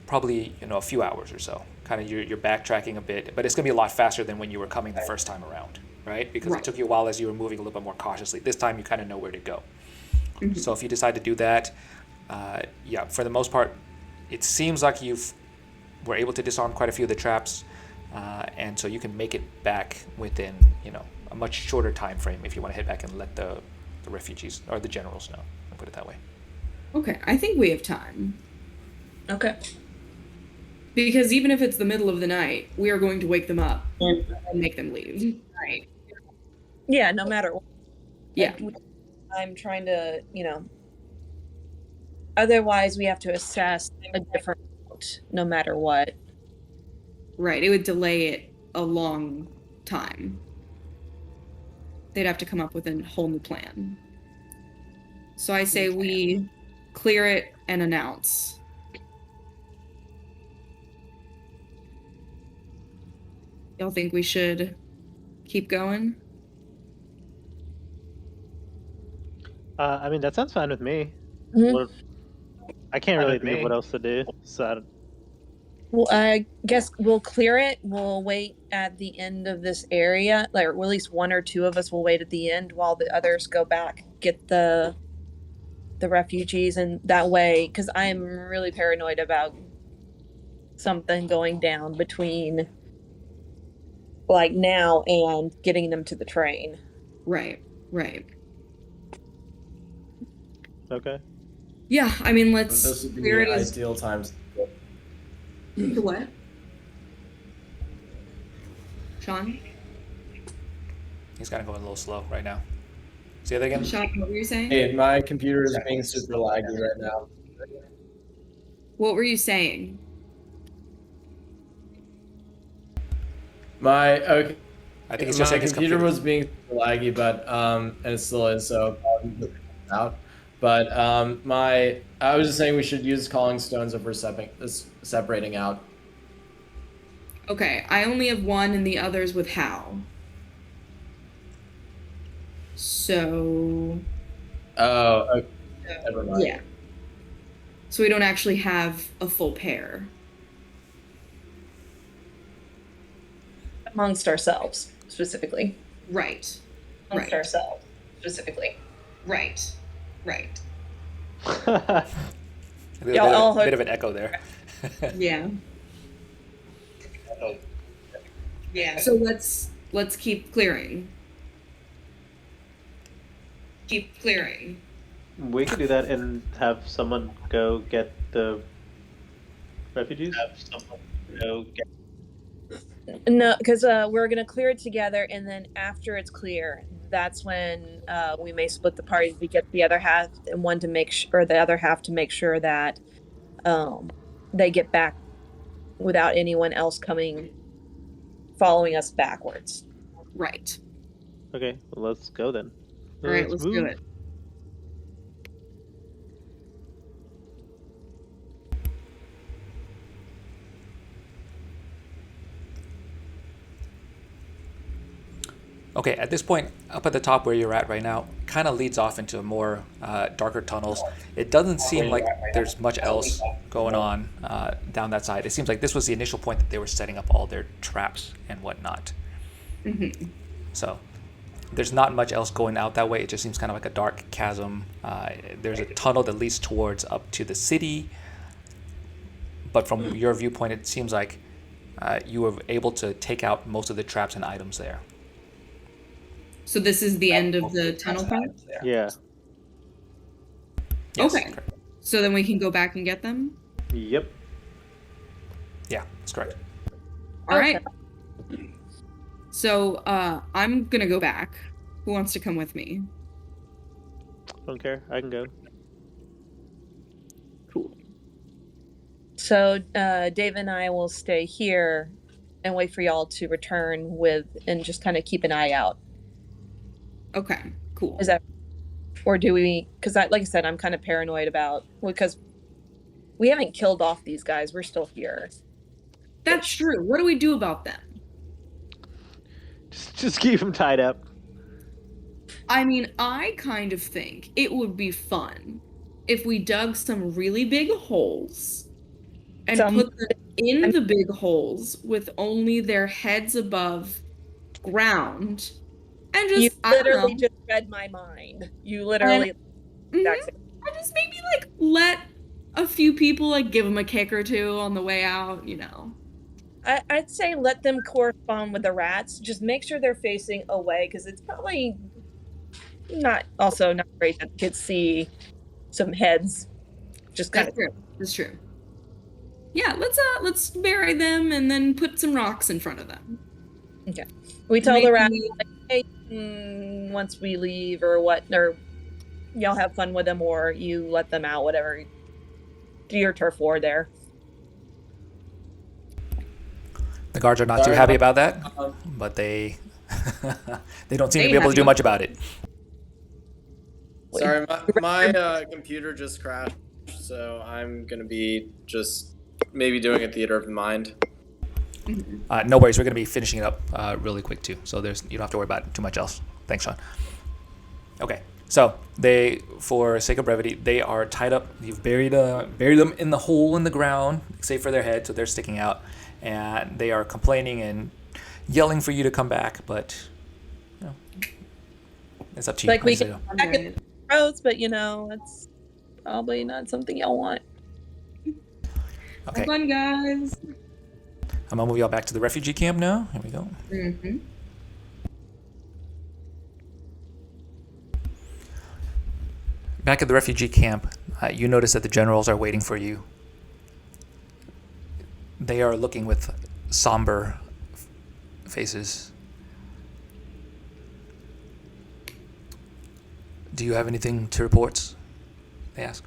probably a few hours or so. Kind of you're backtracking a bit, but it's going to be a lot faster than when you were coming the first time around, right? Because it took you a while as you were moving a little bit more cautiously. This time you kind of know where to go. So if you decide to do that, for the most part, it seems like were able to disarm quite a few of the traps, and so you can make it back within a much shorter time frame if you want to head back and let the refugees or the generals know. I'll put it that way. Okay, I think we have time. Okay. Because even if it's the middle of the night, we are going to wake them up and make them leave. Right. Yeah, no matter what. Yeah. I'm trying to, otherwise we have to assess a different route no matter what. Right. It would delay it a long time. They'd have to come up with a whole new plan. So I say we clear it and announce. Y'all think we should keep going? I mean, that sounds fine with me. Mhm. I can't really think of what else to do. So Well, I guess we'll clear it. We'll wait at the end of this area, or at least one or two of us will wait at the end while the others go back, get the refugees, and that way, because I'm really paranoid about something going down between like now and getting them to the train. Right. okay. Yeah, I mean, let's This would be clear it the as ideal times. what? Sean? He's kind of going a little slow right now. Say that again. Sean, what were you saying? Hey, my computer is being super laggy right now. What were you saying? Okay. I think he's just saying his computer computer was being super laggy, but and it still is, so out. But I was just saying we should use calling stones if we're separating out. Okay, I only have one and the other's with Hal. So Oh, okay. Never mind. yeah. So we don't actually have a full pair. Amongst ourselves, specifically. Right. Amongst ourselves, specifically. Right. A bit of an echo there. Yeah. Yeah. So let's keep clearing. We could do that and have someone go get the refugees. No, because we're gonna clear it together, and then after it's clear, that's when we may split the party. We get the other half, and one to make sure, the other half to make sure that they get back without anyone else following us backwards. Right. Okay, well, let's go then. All right, let's do it. Okay, at this point, up at the top where you're at right now, kind of leads off into more darker tunnels. It doesn't seem like there's much else going on down that side. It seems like this was the initial point that they were setting up all their traps and whatnot. Mm-hmm. So, there's not much else going out that way. It just seems kind of like a dark chasm. There's a tunnel that leads towards up to the city, but from your viewpoint, it seems like you were able to take out most of the traps and items there. So this is the end of the tunnel part? Yeah. Yes, Okay. correct. So then we can go back and get them? Yep. Yeah, that's correct. All right. So I'm going to go back. Who wants to come with me? Don't care. I can go. Cool. So Dave and I will stay here and wait for y'all to return and just kind of keep an eye out. Okay, cool. Is that, or do we, because like I said, I'm kind of paranoid because we haven't killed off these guys. We're still here. That's true. What do we do about them? Just keep them tied up. I mean, I kind of think it would be fun if we dug some really big holes and put them in the big holes with only their heads above ground. And just, You literally just read my mind. You literally. And just maybe like let a few people like give them a kick or two on the way out, you know. I'd say let them correspond with the rats. Just make sure they're facing away, because it's probably not great that kids see some heads. Just kind of true. That's true. Yeah, let's bury them and then put some rocks in front of them. Okay. We tell the rats, like, hey, once we leave or y'all have fun with them, or you let them out, whatever. Do your turf war there. The guards are not too happy about that, but they they don't seem to be able to do much about it. Sorry, my computer just crashed, so I'm gonna be just maybe doing a theater of the mind. No worries, we're going to be finishing it up really quick too, so you don't have to worry about too much else. Thanks, Sean. Okay, so for sake of brevity, they are tied up. You've buried them in the hole in the ground, save for their head, so they're sticking out, and they are complaining and yelling for you to come back, but it's up to you. Like we can back in the roads, but it's probably not something y'all want. Okay. Have fun, guys. I'm gonna move y'all back to the refugee camp now. Here we go. Mm-hmm. Back at the refugee camp, you notice that the generals are waiting for you. They are looking with somber faces. Do you have anything to report? They ask.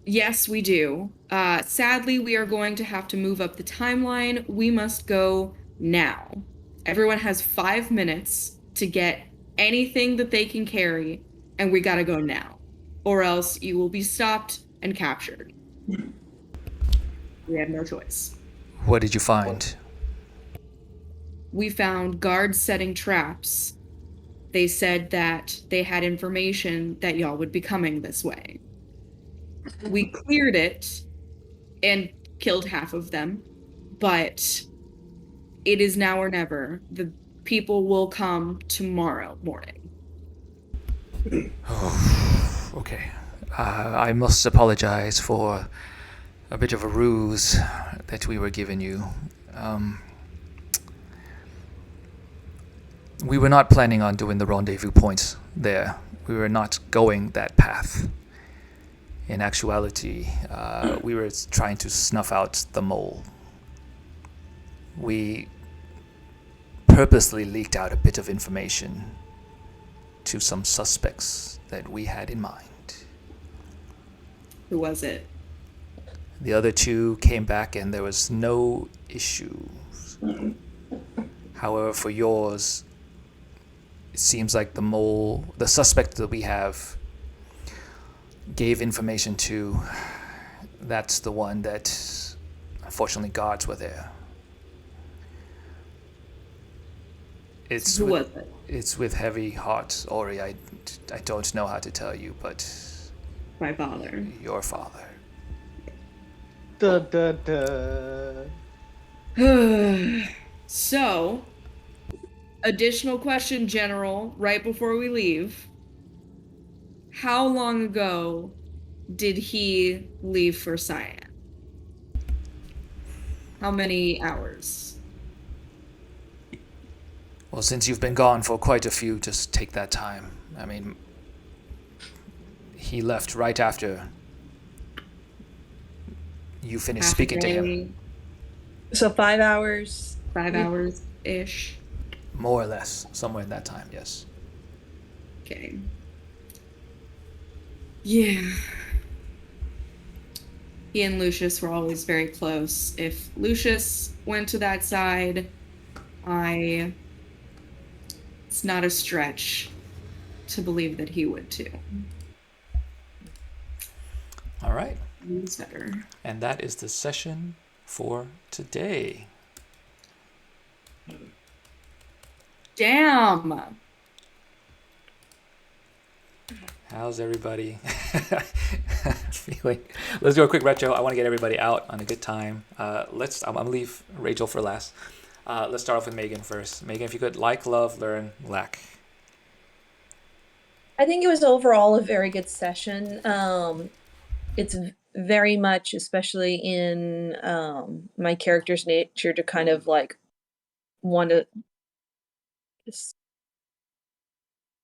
Yes, we do. Sadly, we are going to have to move up the timeline. We must go now. Everyone has 5 minutes to get anything that they can carry, and we gotta go now. Or else you will be stopped and captured. We have no choice. What did you find? We found guards setting traps. They said that they had information that y'all would be coming this way. We cleared it and killed half of them, but it is now or never. The people will come tomorrow morning. Oh, okay. I must apologize for a bit of a ruse that we were giving you. We were not planning on doing the rendezvous points there. We were not going that path. In actuality, we were trying to snuff out the mole. We purposely leaked out a bit of information to some suspects that we had in mind. Who was it? The other two came back and there was no issues. However, for yours, it seems like the suspect that we have, gave information to. That's the one that, unfortunately, guards were there. Who was it? It's with heavy heart, Ori. I don't know how to tell you, but My father. Your father. Dun, dun, dun. So, Additional question, General, right before we leave. How long ago did he leave for Cyan? How many hours? Well, since you've been gone for quite a few, just take that time. I mean, he left right after you finished Half a speaking to him. day, So 5 hours. 5 hours ish. More or less, somewhere in that time, yes. Okay. Yeah. He and Lucius were always very close. If Lucius went to that side, it's not a stretch to believe that he would too. All right. He's better. And that is the session for today. Damn. How's everybody feeling? Let's do a quick retro. I want to get everybody out on a good time. I'm gonna leave Rachel for last. Let's start off with Megan first. Megan, if you could, like, love, learn, lack. I think it was overall a very good session. It's very much, especially in my character's nature, to kind of like want to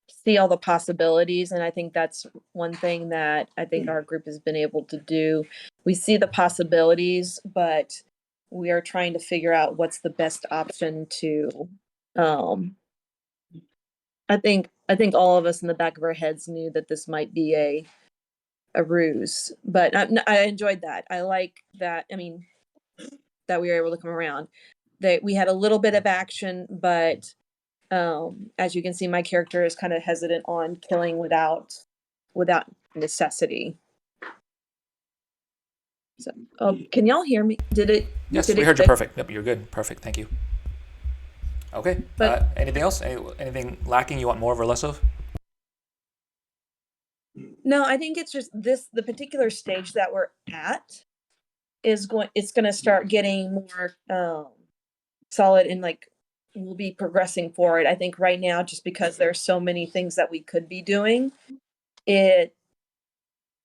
see all the possibilities, and I think that's one thing that I think our group has been able to do. We see the possibilities, but we are trying to figure out what's the best option to I think all of us in the back of our heads knew that this might be a ruse, but I enjoyed that. I like that. I mean, that we were able to come around. That we had a little bit of action, but as you can see, my character is kind of hesitant on killing without necessity. So, can y'all hear me? Yes, we heard you perfect. Yep, you're good. Perfect. Thank you. Okay. But anything else? Anything lacking you want more of or less of? no, I think it's just the particular stage that we're at it's going to start getting more solid, and like we'll be progressing forward. I think right now, just because there's so many things that we could be doing,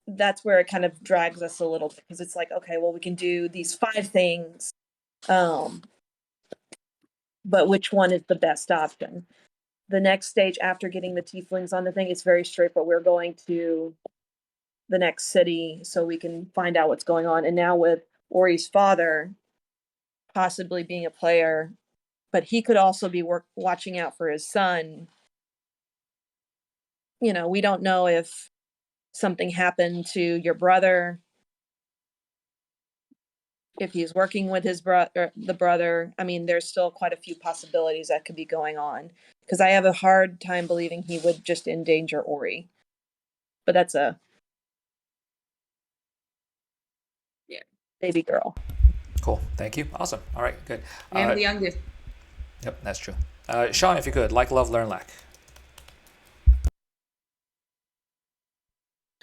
that's where it kind of drags us a little bit, because it's like, okay, well, we can do these 5 things, but which one is the best option? The next stage after getting the tieflings on the thing, it's very straightforward. We're going to the next city so we can find out what's going on. And now with Ori's father possibly being a player, but he could also be watching out for his son. You know, we don't know if something happened to your brother, if he's working with his the brother. I mean, there's still quite a few possibilities that could be going on, because I have a hard time believing he would just endanger Ori. But that's a baby girl. Cool. Thank you. Awesome. All right. Good. I am the youngest. Yep, that's true. Sean, if you could, like, love, learn, lack.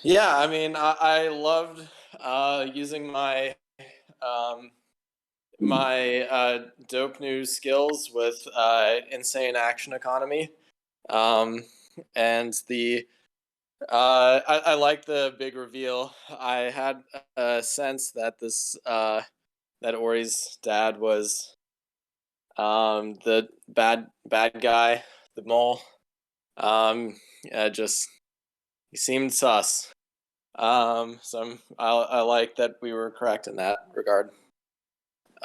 Yeah, I mean, I loved using my dope new skills with insane action economy, and I like the big reveal. I had a sense that that Ori's dad was the bad guy, the mole. He seemed sus. So I like that we were correct in that regard.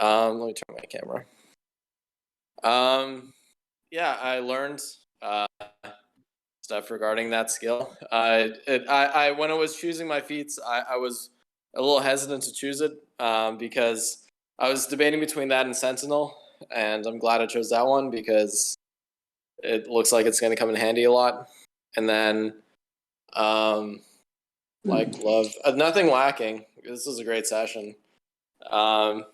Let me turn my camera. Yeah, I learned stuff regarding that skill. I when I was choosing my feats, I was a little hesitant to choose it because I was debating between that and Sentinel, and I'm glad I chose that one because it looks like it's going to come in handy a lot. And then, like, love, nothing lacking. This was a great session. I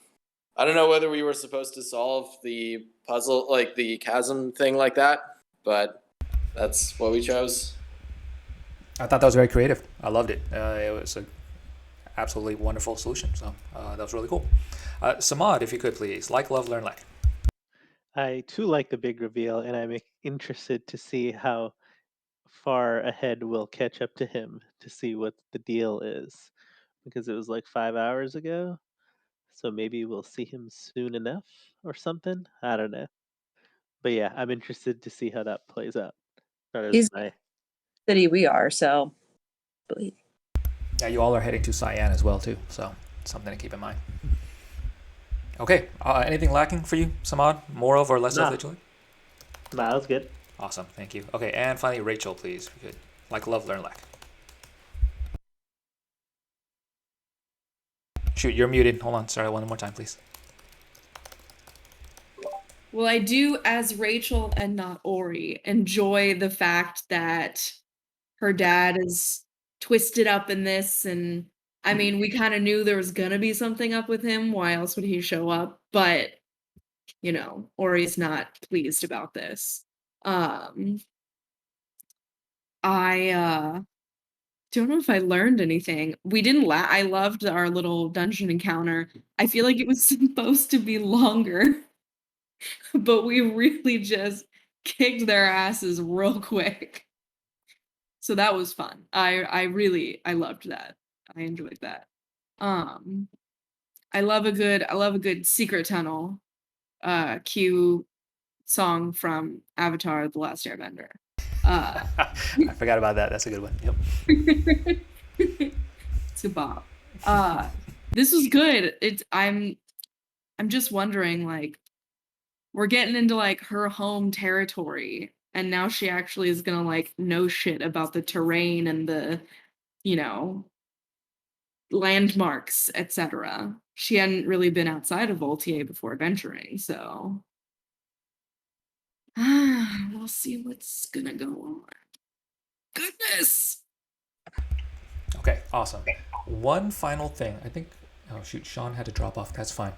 don't know whether we were supposed to solve the puzzle, like the chasm thing like that, but that's what we chose. I thought that was very creative. I loved it. It was an absolutely wonderful solution. So that was really cool. Samad, if you could, please. Like, love, learn, lack. I too like the big reveal, and I'm interested to see how far ahead we'll catch up to him to see what the deal is, because it was like 5 hours ago. So maybe we'll see him soon enough or something. I don't know. But yeah, I'm interested to see how that plays out. That is He's my city we are, so Yeah, you all are heading to Cyan as well too, so something to keep in mind. Okay, anything lacking for you, Samad? More of or less of nah, that you like? nah, that was good. Awesome, thank you. Okay, and finally Rachel, please. If you could. Like, love, learn, lack. Shoot, you're muted. Hold on, sorry, one more time, please. Well, I do, as Rachel and not Ori, enjoy the fact that her dad is twisted up in this. And I mean, we kind of knew there was going to be something up with him. Why else would he show up? But, Ori's not pleased about this. I don't know if I learned anything. We didn't I loved our little dungeon encounter. I feel like it was supposed to be longer, but we really just kicked their asses real quick. So that was fun. I loved that. I enjoyed that. I love a good secret tunnel cue song from Avatar: The Last Airbender. I forgot about that. That's a good one. Yep. It's a bop. This was good. I'm just wondering, like, we're getting into like her home territory, and now she actually is gonna like know shit about the terrain and the, you know, landmarks, etc. She hadn't really been outside of Voltier before venturing, so we'll see what's gonna go on. Goodness. Okay, awesome. One final thing. I think, oh shoot, Sean had to drop off. That's fine.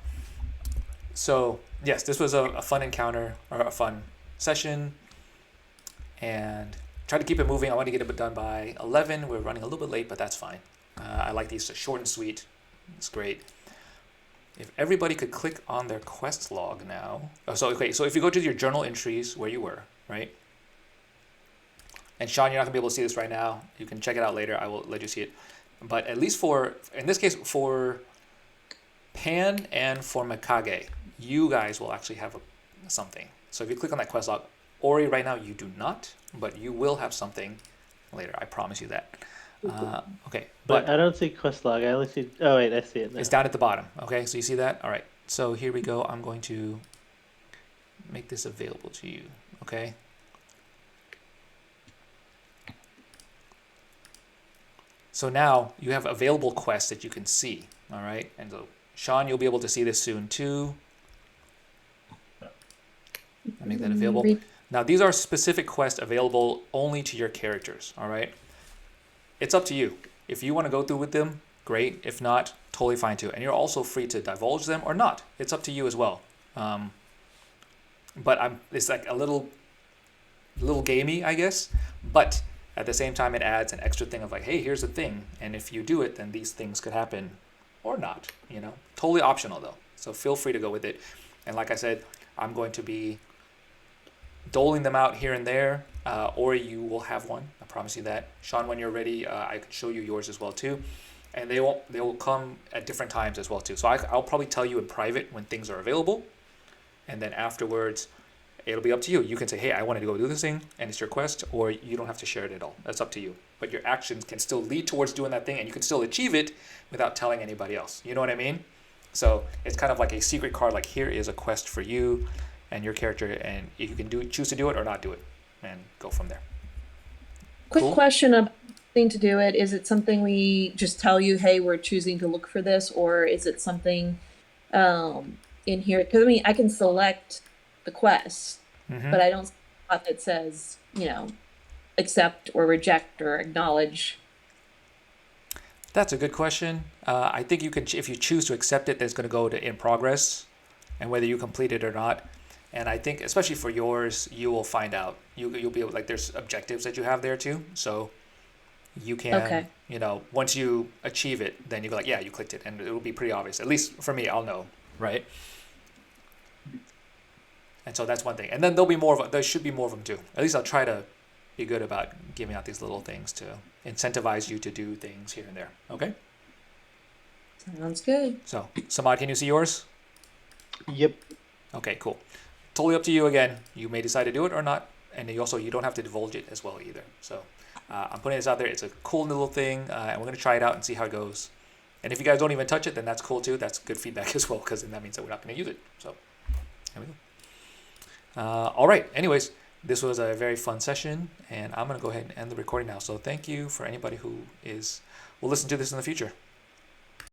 So, yes, this was a fun encounter, or a fun session, and tried to keep it moving. I wanted to get it done by 11. We're running a little bit late, but that's fine. I like these short and sweet. It's great. If everybody could click on their quest log now. Oh, so if you go to your journal entries where you were, right? And Sean, you're not gonna be able to see this right now. You can check it out later. I will let you see it. But at least in this case, for Pan and for Mikage, you guys will actually have something. So if you click on that quest log, Ori right now you do not, but you will have something later. I promise you that. Okay, But I don't see quest log. I only see. Oh wait, I see it now. It's down at the bottom. Okay, so you see that? All right. So here we go. I'm going to make this available to you. Okay. So now you have available quests that you can see. All right, and so Sean, you'll be able to see this soon too. I'll make that available. Now these are specific quests available only to your characters. All right. It's up to you. If you want to go through with them, great. If not, totally fine too. And you're also free to divulge them or not. It's up to you as well. But it's like a little gamey, I guess. But at the same time, it adds an extra thing of like, hey, here's the thing. And if you do it, then these things could happen or not. Totally optional though. So feel free to go with it. And like I said, I'm going to be doling them out here and there. Or you will have one. I promise you that. Sean, when you're ready, I can show you yours as well too. And they will come at different times as well too. So I'll probably tell you in private when things are available. And then afterwards, it'll be up to you. You can say, hey, I wanted to go do this thing, and it's your quest, or you don't have to share it at all. That's up to you. But your actions can still lead towards doing that thing, and you can still achieve it without telling anybody else. You know what I mean? So it's kind of like a secret card, like here is a quest for you and your character, and if you can choose to do it or not do it, and go from there. Quick question about choosing to do it. Is it something we just tell you, hey, we're choosing to look for this, or is it something in here? Because I can select the quest, but I don't see a spot that says, accept or reject or acknowledge. That's a good question. I think you can, if you choose to accept it, that's going to go to in progress, and whether you complete it or not. And I think, especially for yours, you will find out. You'll be able, like, there's objectives that you have there too. So you can, once you achieve it, then you go like, yeah, you clicked it, and it will be pretty obvious. At least for me, I'll know, right? And so that's one thing. And then there'll be more of there should be more of them too. At least I'll try to be good about giving out these little things to incentivize you to do things here and there. Okay? Sounds good. So, Samad, can you see yours? Yep. Okay, cool. Totally up to you again. You may decide to do it or not. And you don't have to divulge it as well either. So, I'm putting this out there. It's a cool little thing, and we're going to try it out and see how it goes. And if you guys don't even touch it, then that's cool too. That's good feedback as well, because then that means that we're not going to use it. So, there we go. All right. Anyways, this was a very fun session, and I'm going to go ahead and end the recording now. So thank you for anybody who will listen to this in the future.